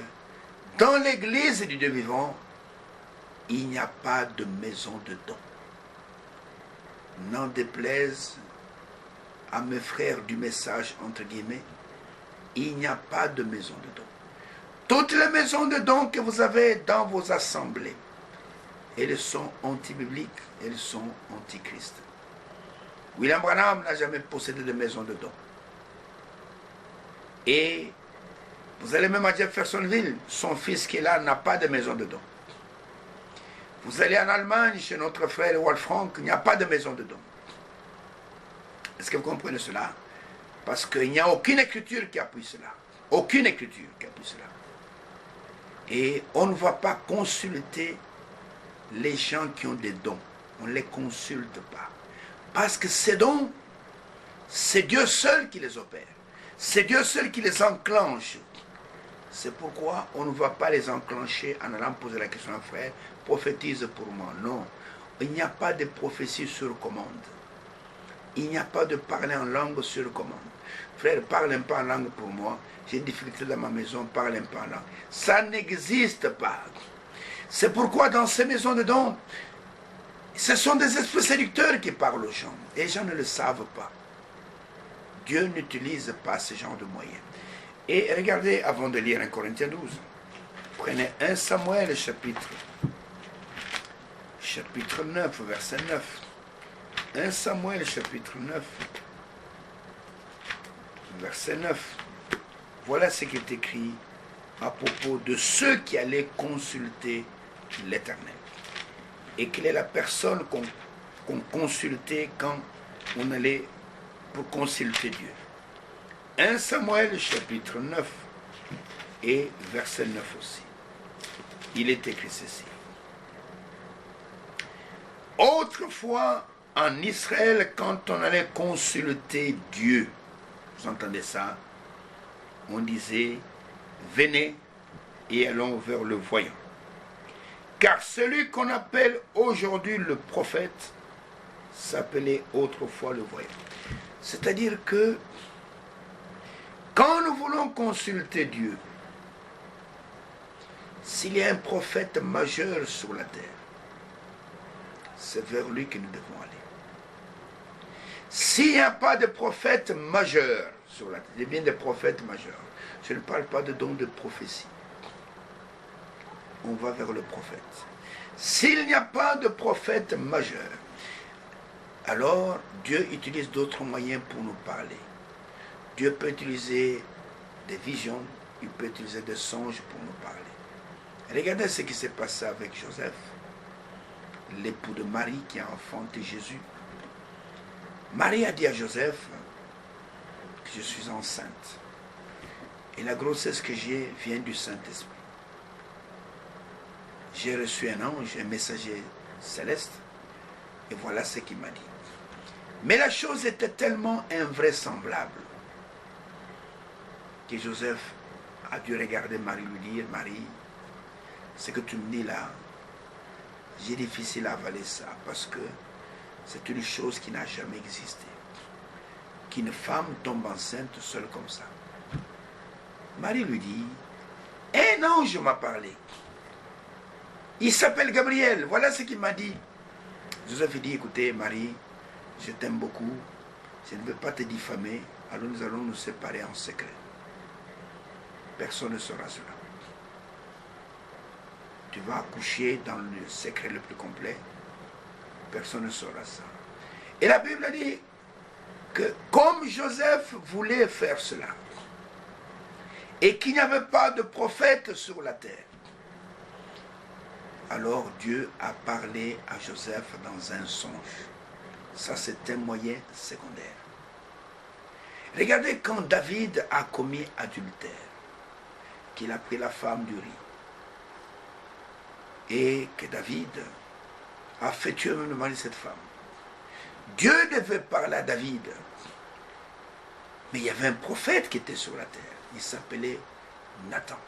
dans l'église du Dieu vivant, il n'y a pas de maison de dons. N'en déplaise à mes frères du message, entre guillemets, il n'y a pas de maison de dons. Toutes les maisons de dons que vous avez dans vos assemblées, elles sont anti-bibliques, elles sont anti-Christ. William Branham n'a jamais possédé de maison de dons. Et vous allez même à Jeffersonville, son fils qui est là n'a pas de maison de dons. Vous allez en Allemagne, chez notre frère Walt Frank, il n'y a pas de maison de dons. Est-ce que vous comprenez cela? Parce qu'il n'y a aucune écriture qui appuie cela. Aucune écriture qui appuie cela. Et on ne va pas consulter les gens qui ont des dons. On ne les consulte pas. Parce que ces dons, c'est Dieu seul qui les opère. C'est Dieu seul qui les enclenche. C'est pourquoi on ne va pas les enclencher en allant poser la question à un frère, prophétise pour moi. Non, il n'y a pas de prophétie sur commande. Il n'y a pas de parler en langue sur commande. Frère, parle un peu en langue pour moi. J'ai une difficulté dans ma maison, parle un peu en langue. Ça n'existe pas. C'est pourquoi dans ces maisons de dons, ce sont des esprits séducteurs qui parlent aux gens. Et les gens ne le savent pas. Dieu n'utilise pas ce genre de moyens. Et regardez, avant de lire 1 Corinthiens 12, prenez 1 Samuel chapitre 9, verset 9. 1 Samuel chapitre 9, verset 9. Voilà ce qui est écrit à propos de ceux qui allaient consulter l'Éternel. Et quelle est la personne qu'on consultait quand on allait pour consulter Dieu. 1 Samuel chapitre 9 et verset 9 aussi. Il est écrit ceci. Autrefois, en Israël, quand on allait consulter Dieu, vous entendez ça, on disait, venez et allons vers le voyant. Car celui qu'on appelle aujourd'hui le prophète s'appelait autrefois le voyant. C'est-à-dire que quand nous voulons consulter Dieu, s'il y a un prophète majeur sur la terre, c'est vers lui que nous devons aller. S'il n'y a pas de prophète majeur sur la terre, il y a bien des prophètes majeurs. Je ne parle pas de don de prophétie. On va vers le prophète. S'il n'y a pas de prophète majeur, alors Dieu utilise d'autres moyens pour nous parler. Dieu peut utiliser des visions, il peut utiliser des songes pour nous parler. Regardez ce qui s'est passé avec Joseph, l'époux de Marie qui a enfanté Jésus. Marie a dit à Joseph que je suis enceinte. Et la grossesse que j'ai vient du Saint-Esprit. J'ai reçu un ange, un messager céleste, et voilà ce qu'il m'a dit. Mais la chose était tellement invraisemblable que Joseph a dû regarder Marie, lui dire, Marie, ce que tu me dis là, j'ai difficile à avaler ça, parce que c'est une chose qui n'a jamais existé. Qu'une femme tombe enceinte seule comme ça. Marie lui dit, un ange m'a parlé. Il s'appelle Gabriel, voilà ce qu'il m'a dit. Joseph dit, écoutez Marie, je t'aime beaucoup, je ne veux pas te diffamer, alors nous allons nous séparer en secret. Personne ne saura cela. Tu vas accoucher dans le secret le plus complet, personne ne saura ça. Et la Bible dit que comme Joseph voulait faire cela, et qu'il n'y avait pas de prophète sur la terre, alors Dieu a parlé à Joseph dans un songe. Ça, c'est un moyen secondaire. Regardez quand David a commis adultère, qu'il a pris la femme d'Uri, et que David a fait tuer même le mari de cette femme. Dieu devait parler à David, mais il y avait un prophète qui était sur la terre. Il s'appelait Nathan.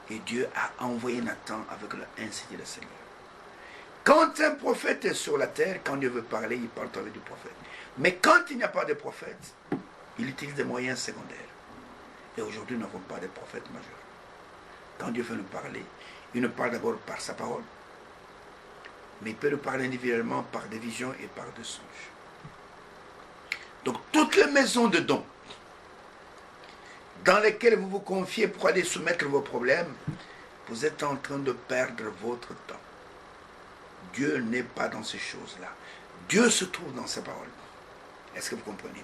Et Dieu a envoyé Nathan avec le ainsi dit le Seigneur. Quand un prophète est sur la terre, quand Dieu veut parler, il parle avec du prophète. Mais quand il n'y a pas de prophète, il utilise des moyens secondaires. Et aujourd'hui, nous n'avons pas de prophète majeur. Quand Dieu veut nous parler, il nous parle d'abord par sa parole. Mais il peut nous parler individuellement par des visions et par des songes. Donc, toutes les maisons de dons dans lesquelles vous vous confiez pour aller soumettre vos problèmes, vous êtes en train de perdre votre temps. Dieu n'est pas dans ces choses-là. Dieu se trouve dans sa parole. Est-ce que vous comprenez?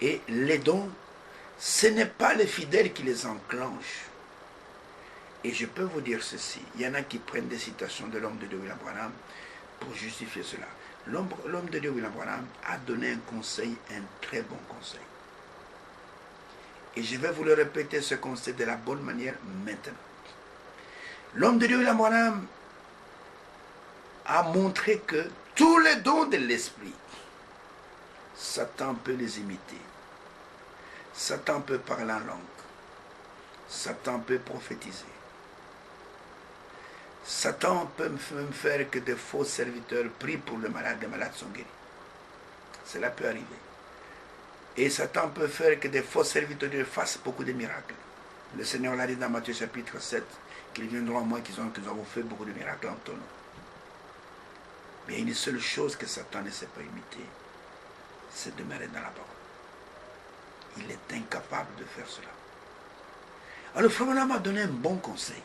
Et les dons, ce n'est pas les fidèles qui les enclenchent. Et je peux vous dire ceci, il y en a qui prennent des citations de l'homme de Dieu William Branham pour justifier cela. L'homme de Dieu William Branham a donné un conseil, un très bon conseil. Et je vais vous le répéter, ce conseil de la bonne manière maintenant. L'homme de Dieu William Branham a montré que tous les dons de l'esprit, Satan peut les imiter. Satan peut parler en langue. Satan peut prophétiser. Satan peut même faire que des faux serviteurs prient pour les malades sont guéris. Cela peut arriver. Et Satan peut faire que des faux serviteurs fassent beaucoup de miracles. Le Seigneur l'a dit dans Matthieu chapitre 7, qu'ils viendront à moi qu'ils auront fait beaucoup de miracles en ton nom. Mais il y a une seule chose que Satan ne sait pas imiter, c'est demeurer dans la parole. Il est incapable de faire cela. Alors Frère Branham m'a donné un bon conseil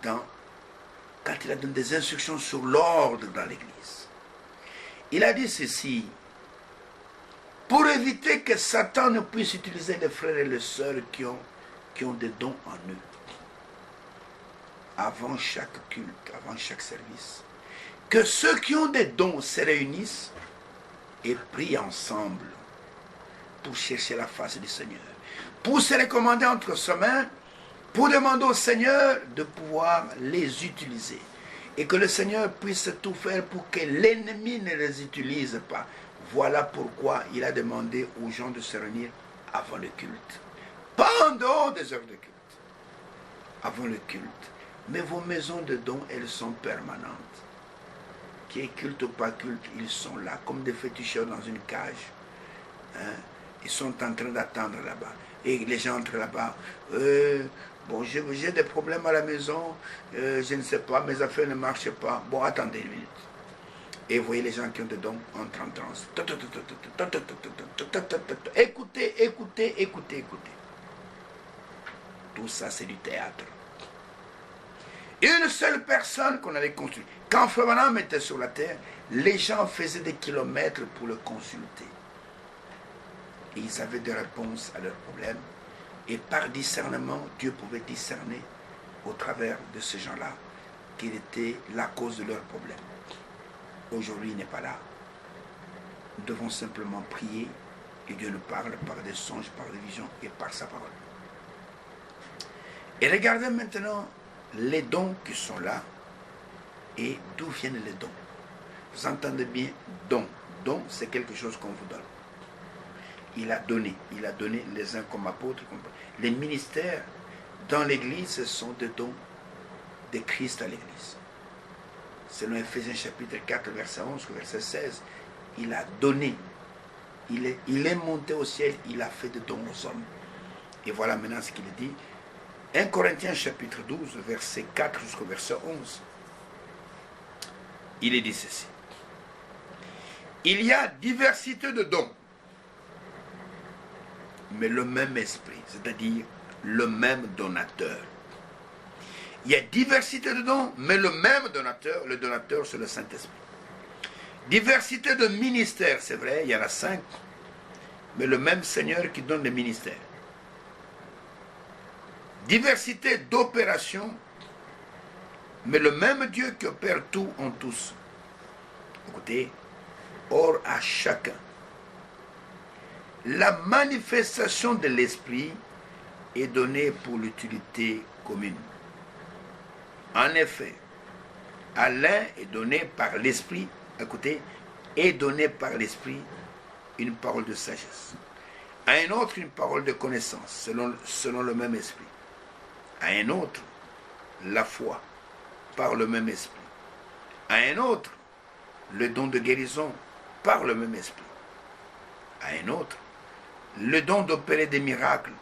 quand il a donné des instructions sur l'ordre dans l'église. Il a dit ceci: pour éviter que Satan ne puisse utiliser les frères et les sœurs qui ont des dons en eux, avant chaque culte, avant chaque service, que ceux qui ont des dons se réunissent et prient ensemble pour chercher la face du Seigneur, pour se recommander entre ses mains, pour demander au Seigneur de pouvoir les utiliser. Et que le Seigneur puisse tout faire pour que l'ennemi ne les utilise pas. Voilà pourquoi il a demandé aux gens de se réunir avant le culte. Pas en dehors des heures de culte. Avant le culte. Mais vos maisons de dons, elles sont permanentes. Qui est culte ou pas culte, ils sont là, comme des féticheurs dans une cage. Hein? Ils sont en train d'attendre là-bas. Et les gens entrent là-bas. Bon, j'ai des problèmes à la maison, je ne sais pas, mes affaires ne marchent pas. Bon, attendez une minute. Et vous voyez les gens qui ont des dons entrent en transe. Écoutez, écoutez, écoutez, écoutez. Tout ça, c'est du théâtre. Une seule personne qu'on avait construite. Quand Frère Branham était sur la terre, les gens faisaient des kilomètres pour le consulter. Et ils avaient des réponses à leurs problèmes. Et par discernement, Dieu pouvait discerner au travers de ces gens-là quelle était la cause de leurs problèmes. Aujourd'hui, il n'est pas là. Nous devons simplement prier et Dieu nous parle par des songes, par des visions et par sa parole. Et regardez maintenant les dons qui sont là et d'où viennent les dons. Vous entendez bien, dons. Don, c'est quelque chose qu'on vous donne. Il a donné les uns comme apôtres. Les ministères dans l'église, ce sont des dons de Christ à l'église. Selon Ephésiens chapitre 4, verset 11, verset 16, il a donné. Il est monté au ciel, il a fait des dons aux hommes. Et voilà maintenant ce qu'il dit. 1 Corinthiens chapitre 12, verset 4 jusqu'au verset 11. Il est dit ceci. Il y a diversité de dons, mais le même esprit, c'est-à-dire le même donateur. Il y a diversité de dons, mais le même donateur, le donateur c'est le Saint-Esprit. Diversité de ministères, c'est vrai, il y en a 5, mais le même Seigneur qui donne les ministères. Diversité d'opérations, mais le même Dieu qui opère tout en tous. Écoutez, or à chacun, la manifestation de l'esprit est donnée pour l'utilité commune. En effet, à l'un est donné par l'esprit, écoutez, est donné par l'esprit une parole de sagesse. À un autre, une parole de connaissance, selon le même esprit. À un autre, la foi, par le même esprit. À un autre, le don de guérison, par le même esprit. À un autre, le don d'opérer des miracles.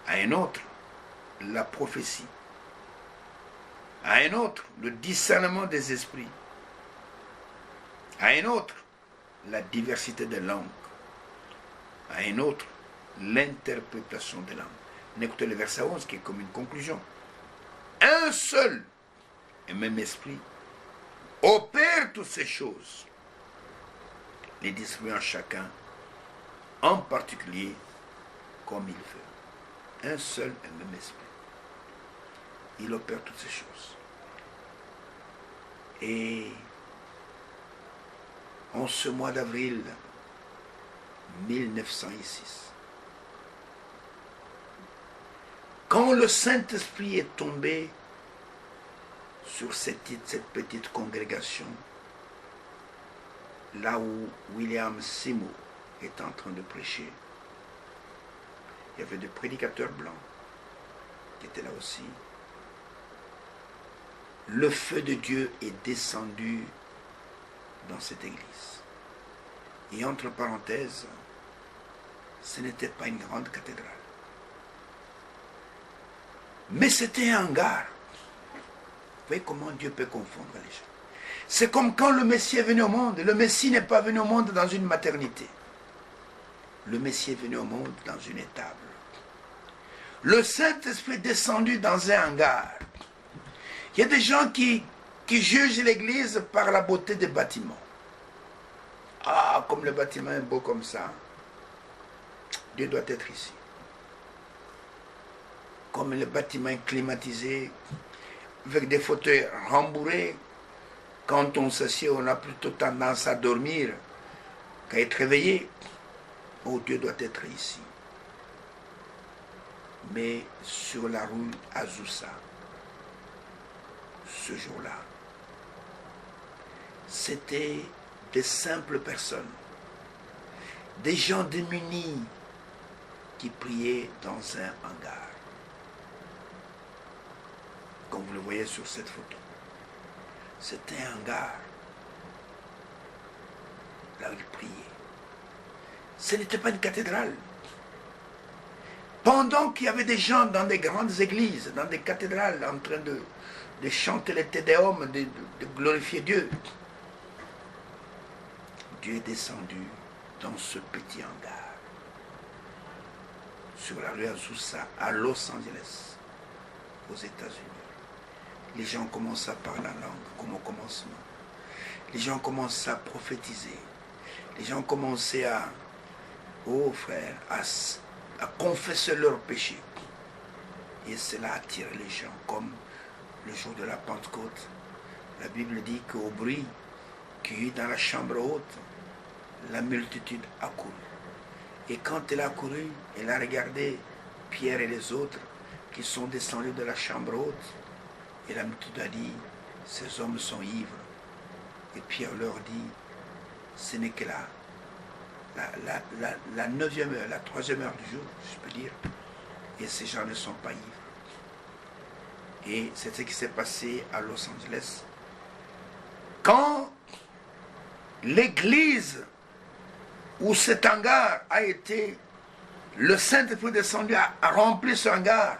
À un autre, la prophétie. À un autre, le discernement des esprits. À un autre, la diversité des langues. À un autre, l'interprétation des langues. Écoutez le verset 11 qui est comme une conclusion. Un seul et même esprit opère toutes ces choses, les distribuant chacun en particulier comme il veut. Un seul et même esprit. Il opère toutes ces choses. Et en ce mois d'avril 1906, quand le Saint-Esprit est tombé sur cette petite congrégation, là où William Seymour est en train de prêcher, il y avait des prédicateurs blancs qui étaient là aussi. Le feu de Dieu est descendu dans cette église. Et entre parenthèses, ce n'était pas une grande cathédrale. Mais c'était un hangar. Vous voyez comment Dieu peut confondre les gens. C'est comme quand le Messie est venu au monde. Le Messie n'est pas venu au monde dans une maternité. Le Messie est venu au monde dans une étable. Le Saint-Esprit est descendu dans un hangar. Il y a des gens qui jugent l'église par la beauté des bâtiments. Ah, comme le bâtiment est beau comme ça, Dieu doit être ici. Comme le bâtiment est climatisé, avec des fauteuils rembourrés, quand on s'assied, on a plutôt tendance à dormir qu'à être réveillé. Oh, Dieu doit être ici. Mais sur la rue Azusa, ce jour-là, c'était des simples personnes, des gens démunis qui priaient dans un hangar. Comme vous le voyez sur cette photo. C'était un hangar. Là où ils priaient. Ce n'était pas une cathédrale. Pendant qu'il y avait des gens dans des grandes églises, dans des cathédrales, en train de chanter les Te Deum, de glorifier Dieu, Dieu est descendu dans ce petit hangar, sur la rue Azusa, à Los Angeles, aux États-Unis. Les gens commencent à parler la langue, comme au commencement. Les gens commencent à prophétiser. Les gens commençaient à, oh frère, à confesser leurs péchés. Et cela attire les gens, comme le jour de la Pentecôte. La Bible dit qu'au bruit qu'il y eut dans la chambre haute, la multitude accourut. Et quand elle a accouru, elle a regardé Pierre et les autres qui sont descendus de la chambre haute. Et la multitude a dit, ces hommes sont ivres. Et Pierre leur dit, ce n'est que la 9e heure, la 3e heure du jour, je peux dire. Et ces gens ne sont pas ivres. Et c'est ce qui s'est passé à Los Angeles. Quand l'église où cet hangar a été, le Saint-Esprit descendu a rempli ce hangar,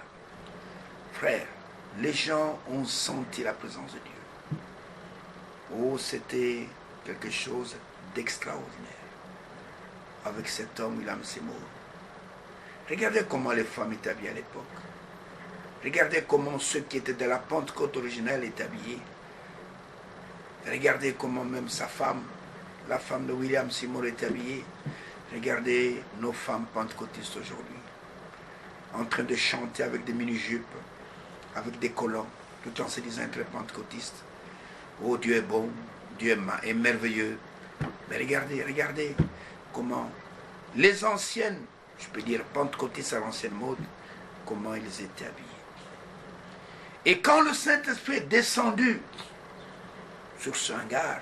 frère, les gens ont senti la présence de Dieu. Oh, c'était quelque chose d'extraordinaire. Avec cet homme, William Seymour. Regardez comment les femmes étaient habillées à l'époque. Regardez comment ceux qui étaient de la Pentecôte originelle étaient habillés. Regardez comment même sa femme, la femme de William Seymour, était habillée. Regardez nos femmes pentecôtistes aujourd'hui, en train de chanter avec des mini-jupes, avec des collants, tout en se disant être pentecôtistes. Oh, Dieu est bon, Dieu est merveilleux. Mais regardez comment les anciennes, je peux dire pentecôtistes à l'ancienne mode, comment ils étaient habillés. Et quand le Saint-Esprit est descendu sur ce hangar,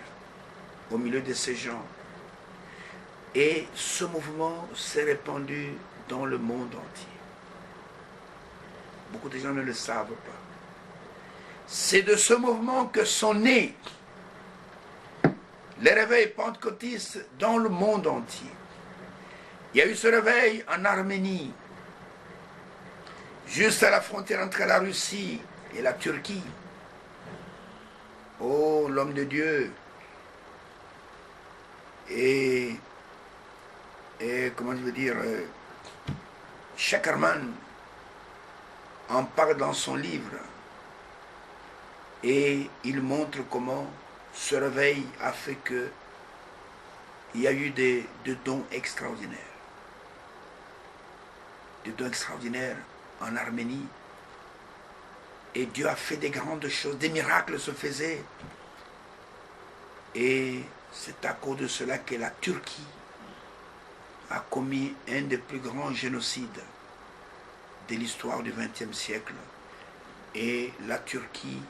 au milieu de ces gens, et ce mouvement s'est répandu dans le monde entier. Beaucoup de gens ne le savent pas. C'est de ce mouvement que sont nés les réveils pentecôtistes dans le monde entier. Il y a eu ce réveil en Arménie, juste à la frontière entre la Russie et la Turquie. Oh, l'homme de Dieu. Et comment je veux dire, Chakerman en parle dans son livre. Et il montre comment ce réveil a fait que il y a eu des dons extraordinaires. Des dons extraordinaires en Arménie. Et Dieu a fait des grandes choses, des miracles se faisaient. Et c'est à cause de cela que la Turquie a commis un des plus grands génocides de l'histoire du XXe siècle. Et la Turquie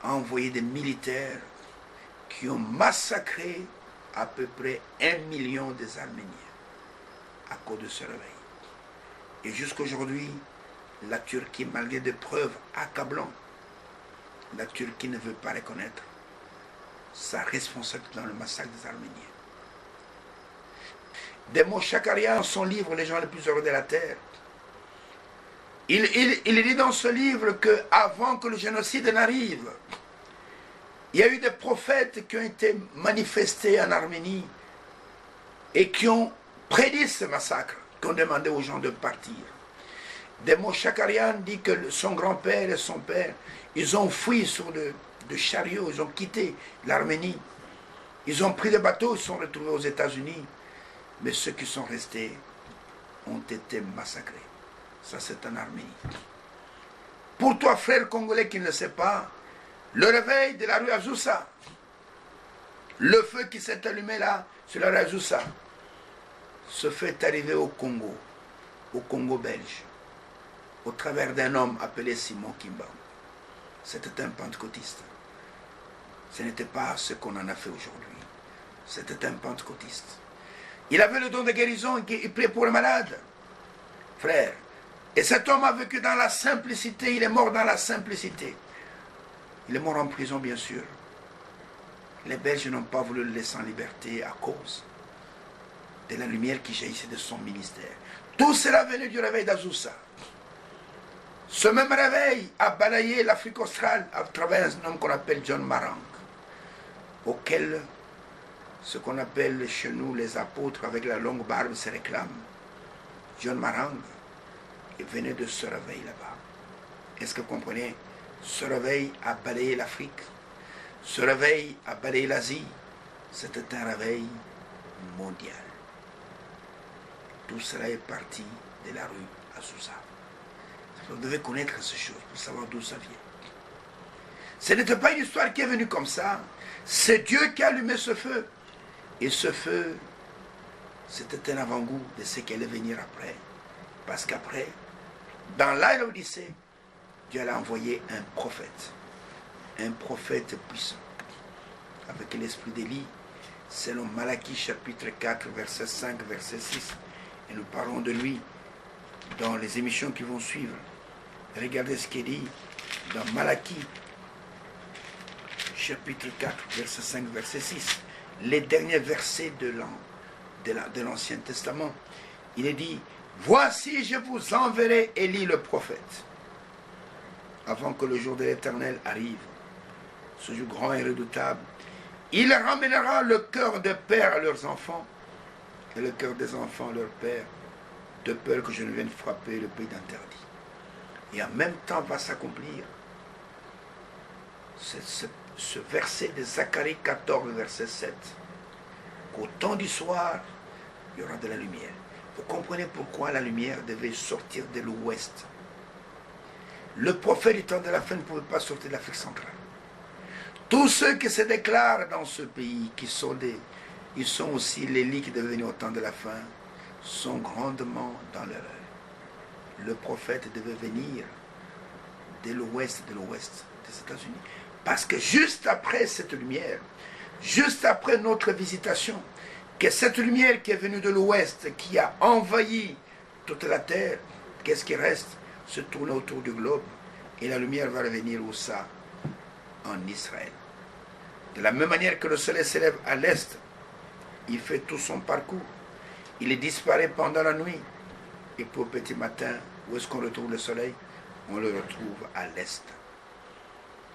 a envoyé des militaires qui ont massacré à peu près 1 million des Arméniens à cause de ce réveil. Et jusqu'à aujourd'hui, la Turquie, malgré des preuves accablantes, la Turquie ne veut pas reconnaître sa responsabilité dans le massacre des Arméniens. Demos Shakarian, dans son livre Les gens les plus heureux de la terre, il dit dans ce livre qu'avant que le génocide n'arrive, il y a eu des prophètes qui ont été manifestés en Arménie et qui ont prédit ce massacre, qui ont demandé aux gens de partir. Demos Shakarian dit que son grand-père et son père, ils ont fui sur de chariots, ils ont quitté l'Arménie. Ils ont pris des bateaux, ils sont retrouvés aux États-Unis. Mais ceux qui sont restés ont été massacrés. Ça, c'est en Arménie. Pour toi, frère congolais qui ne le sait pas, le réveil de la rue Azusa, le feu qui s'est allumé là, sur la rue Azusa, ce feu est arrivé au Congo belge, au travers d'un homme appelé Simon Kimba. C'était un pentecôtiste. Ce n'était pas ce qu'on en a fait aujourd'hui. C'était un pentecôtiste. Il avait le don de guérison, il priait pour les malades. Frère. Et cet homme a vécu dans la simplicité, il est mort dans la simplicité. Il est mort en prison, bien sûr. Les Belges n'ont pas voulu le laisser en liberté à cause de la lumière qui jaillissait de son ministère. Tout cela venait du réveil d'Azusa. Ce même réveil a balayé l'Afrique australe à travers un homme qu'on appelle John Marang, auquel ce qu'on appelle chez nous les apôtres avec la longue barbe se réclament. John Marang venait de ce réveil là-bas. Est-ce que vous comprenez? Ce réveil a balayé l'Afrique. Ce réveil a balayé l'Asie. C'était un réveil mondial. Tout cela est parti de la rue Azusa. Vous devez connaître ces choses pour savoir d'où ça vient. Ce n'était pas une histoire qui est venue comme ça. C'est Dieu qui a allumé ce feu. Et ce feu, c'était un avant-goût de ce qui allait venir après. Parce qu'après, dans l'Odyssée, Dieu a envoyé un prophète puissant, avec l'esprit d'Élie, selon Malachie chapitre 4, verset 5, verset 6. Et nous parlons de lui dans les émissions qui vont suivre. Regardez ce qu'il dit dans Malachie chapitre 4, verset 5, verset 6. Les derniers versets de l'Ancien Testament. Il est dit: voici, je vous enverrai Élie le prophète, avant que le jour de l'Éternel arrive, ce jour grand et redoutable. Il ramènera le cœur des pères à leurs enfants, et le cœur des enfants à leurs pères, de peur que je ne vienne frapper le pays d'interdit. Et en même temps va s'accomplir ce verset de Zacharie 14, verset 7, qu'au temps du soir, il y aura de la lumière. Vous comprenez pourquoi la lumière devait sortir de l'ouest. Le prophète du temps de la fin ne pouvait pas sortir de l'Afrique centrale. Tous ceux qui se déclarent dans ce pays, ils sont aussi les lits qui deviennent au temps de la fin, sont grandement dans l'erreur. Le prophète devait venir de l'ouest des États-Unis. Parce que juste après cette lumière, juste après notre visitation, que cette lumière qui est venue de l'ouest, qui a envahi toute la terre, qu'est-ce qui reste? Se tourner autour du globe. Et la lumière va revenir où ça? En Israël. De la même manière que le soleil s'élève à l'est, il fait tout son parcours. Il disparaît pendant la nuit. Et pour le petit matin, où est-ce qu'on retrouve le soleil? On le retrouve à l'est.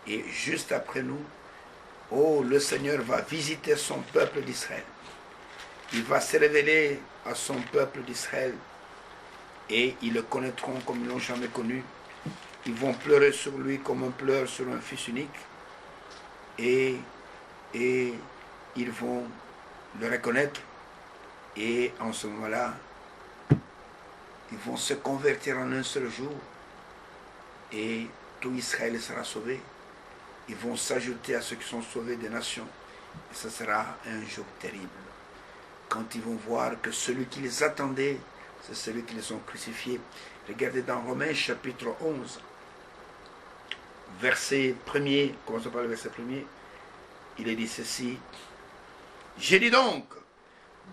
Et juste après nous, le Seigneur va visiter son peuple d'Israël. Il va se révéler à son peuple d'Israël. Et ils le connaîtront comme ils ne l'ont jamais connu. Ils vont pleurer sur lui comme on pleure sur un fils unique. et ils vont le reconnaître, et en ce moment-là, ils vont se convertir en un seul jour, et tout Israël sera sauvé. Ils vont s'ajouter à ceux qui sont sauvés des nations, et ce sera un jour terrible, quand ils vont voir que celui qui les attendait, c'est celui qui les ont crucifiés. Regardez dans Romains chapitre 11, verset 1er, commençons par le verset 1er, il est dit ceci: j'ai dit donc,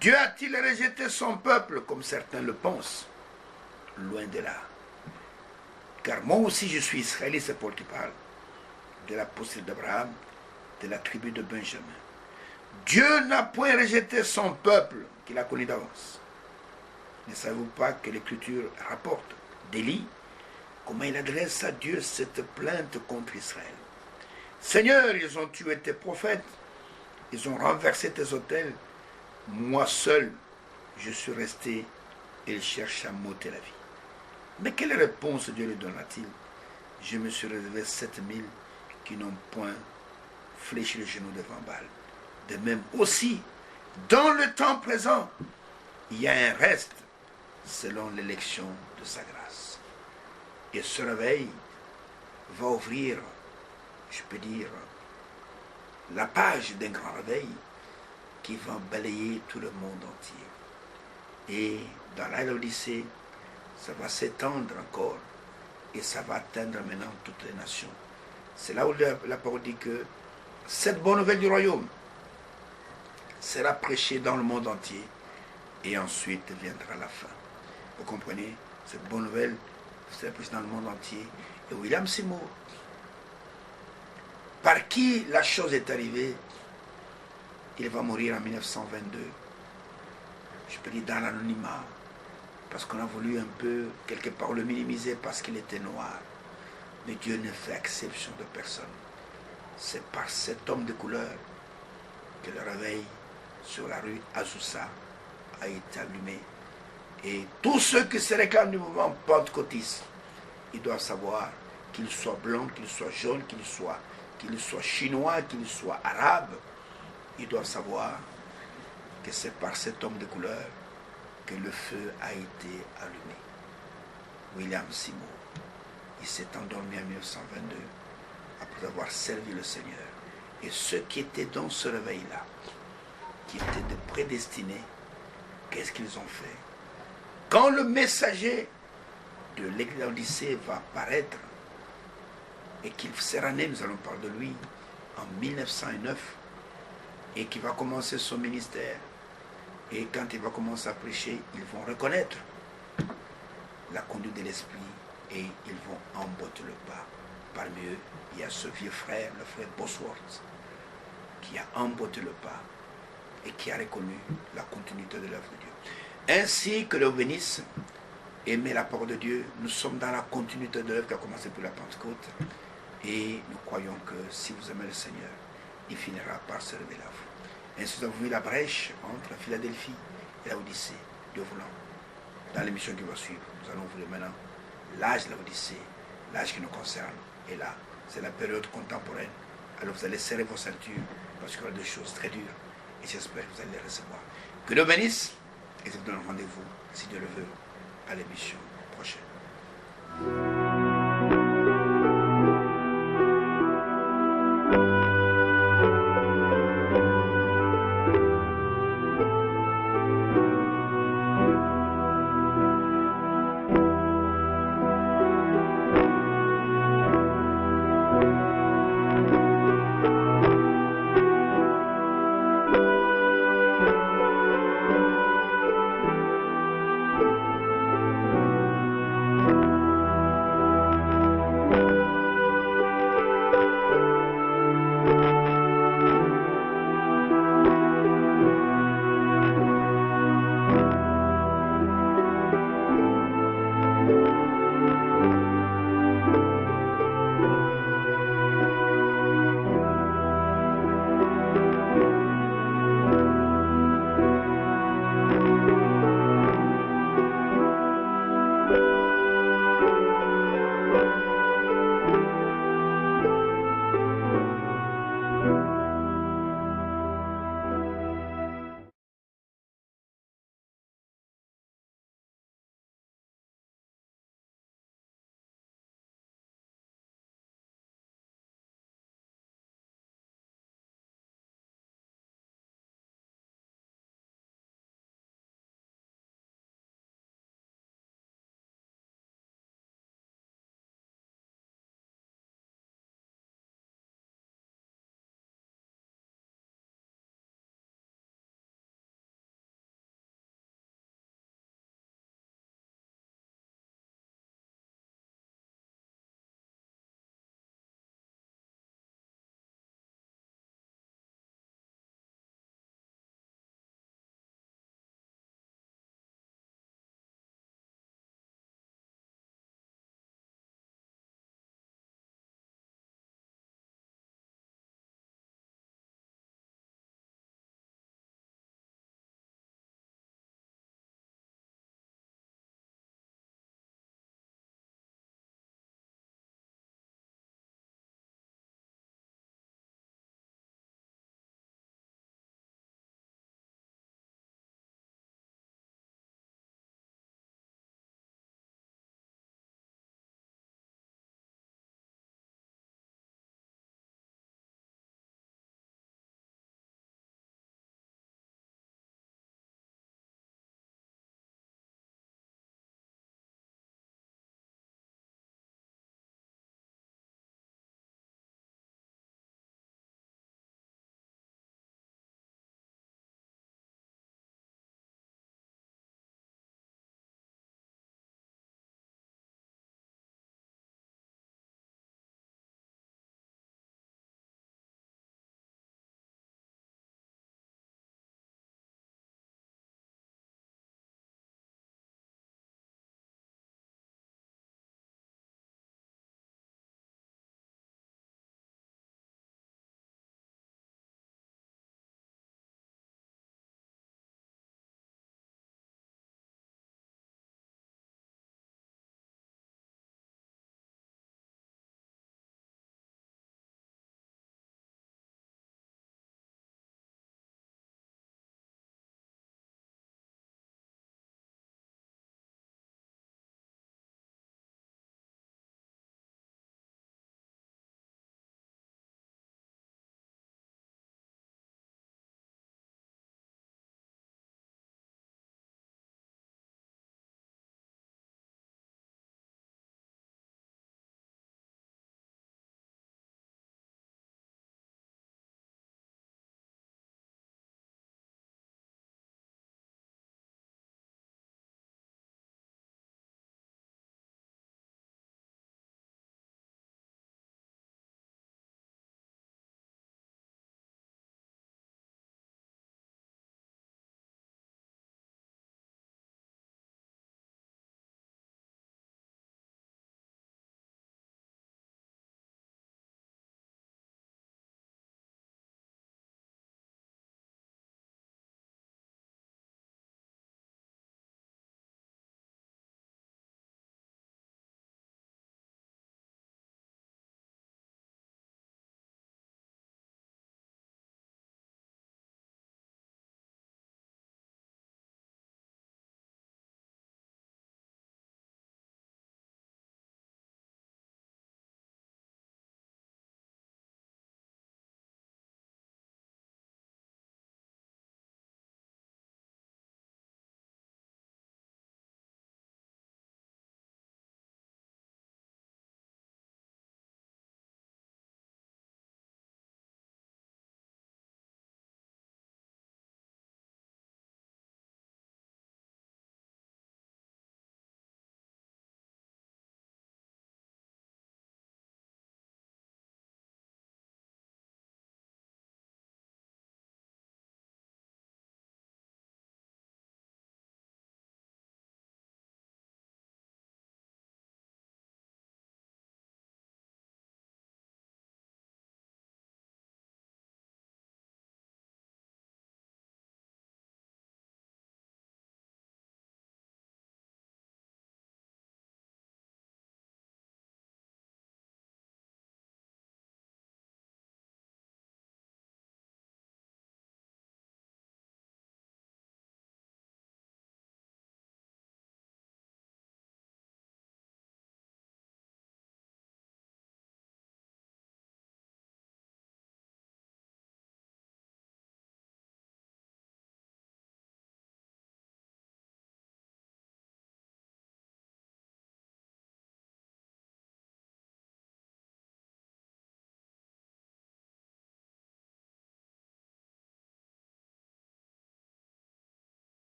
Dieu a-t-il rejeté son peuple comme certains le pensent? Loin de là. Car moi aussi je suis israélite, c'est Paul qui parle, de la postérité d'Abraham, de la tribu de Benjamin. Dieu n'a point rejeté son peuple qu'il a connu d'avance. Ne savez-vous pas que l'Écriture rapporte d'Élie comment il adresse à Dieu cette plainte contre Israël? Seigneur, ils ont tué tes prophètes, ils ont renversé tes autels, moi seul, je suis resté et ils cherchent à m'ôter la vie. Mais quelle réponse Dieu lui donna-t-il? Je me suis réservé 7000 qui n'ont point fléchi le genou devant Baal. De même aussi, dans le temps présent, il y a un reste selon l'élection de sa grâce. Et ce réveil va ouvrir, je peux dire, la page d'un grand réveil qui va balayer tout le monde entier. Et dans l'Odyssée, ça va s'étendre encore et ça va atteindre maintenant toutes les nations. C'est là où la parole dit que cette bonne nouvelle du royaume sera prêchée dans le monde entier et ensuite viendra la fin. Vous comprenez? Cette bonne nouvelle sera prêchée dans le monde entier. Et William Seymour, par qui la chose est arrivée, il va mourir en 1922. Je peux dire dans l'anonymat, parce qu'on a voulu un peu, quelque part, le minimiser parce qu'il était noir. Mais Dieu ne fait exception de personne. C'est par cet homme de couleur que le réveil sur la rue Azusa a été allumé. Et tous ceux qui se réclament du mouvement pentecôtiste, ils doivent savoir qu'ils soient blancs, qu'ils soient jaunes, qu'ils soient chinois, qu'ils soient arabes, ils doivent savoir que c'est par cet homme de couleur que le feu a été allumé. William Seymour, il s'est endormi en 1922 après avoir servi le Seigneur. Et ceux qui étaient dans ce réveil-là, qui étaient des prédestinés, qu'est-ce qu'ils ont fait? Quand le messager de l'Odyssée va apparaître et qu'il sera né, nous allons parler de lui, en 1909, et qui va commencer son ministère, et quand il va commencer à prêcher, ils vont reconnaître la conduite de l'Esprit et ils vont emboîter le pas. Parmi eux, il y a ce vieux frère, le frère Bosworth, qui a emboîté le pas et qui a reconnu la continuité de l'œuvre de Dieu. Ainsi que le bénisse, aimer la parole de Dieu, nous sommes dans la continuité de l'œuvre qui a commencé pour la Pentecôte. Et nous croyons que si vous aimez le Seigneur, il finira par se révéler à vous. Ainsi, nous avons vu la brèche entre la Philadelphie et la Odyssée, Dieu voulant. Dans l'émission qui va suivre, nous allons ouvrir maintenant l'âge de la Odyssée, l'âge qui nous concerne. Et là, c'est la période contemporaine. Alors vous allez serrer vos ceintures parce qu'il y aura des choses très dures. Et j'espère que vous allez les recevoir. Que Dieu bénisse et je vous donne rendez-vous, si Dieu le veut, à l'émission prochaine.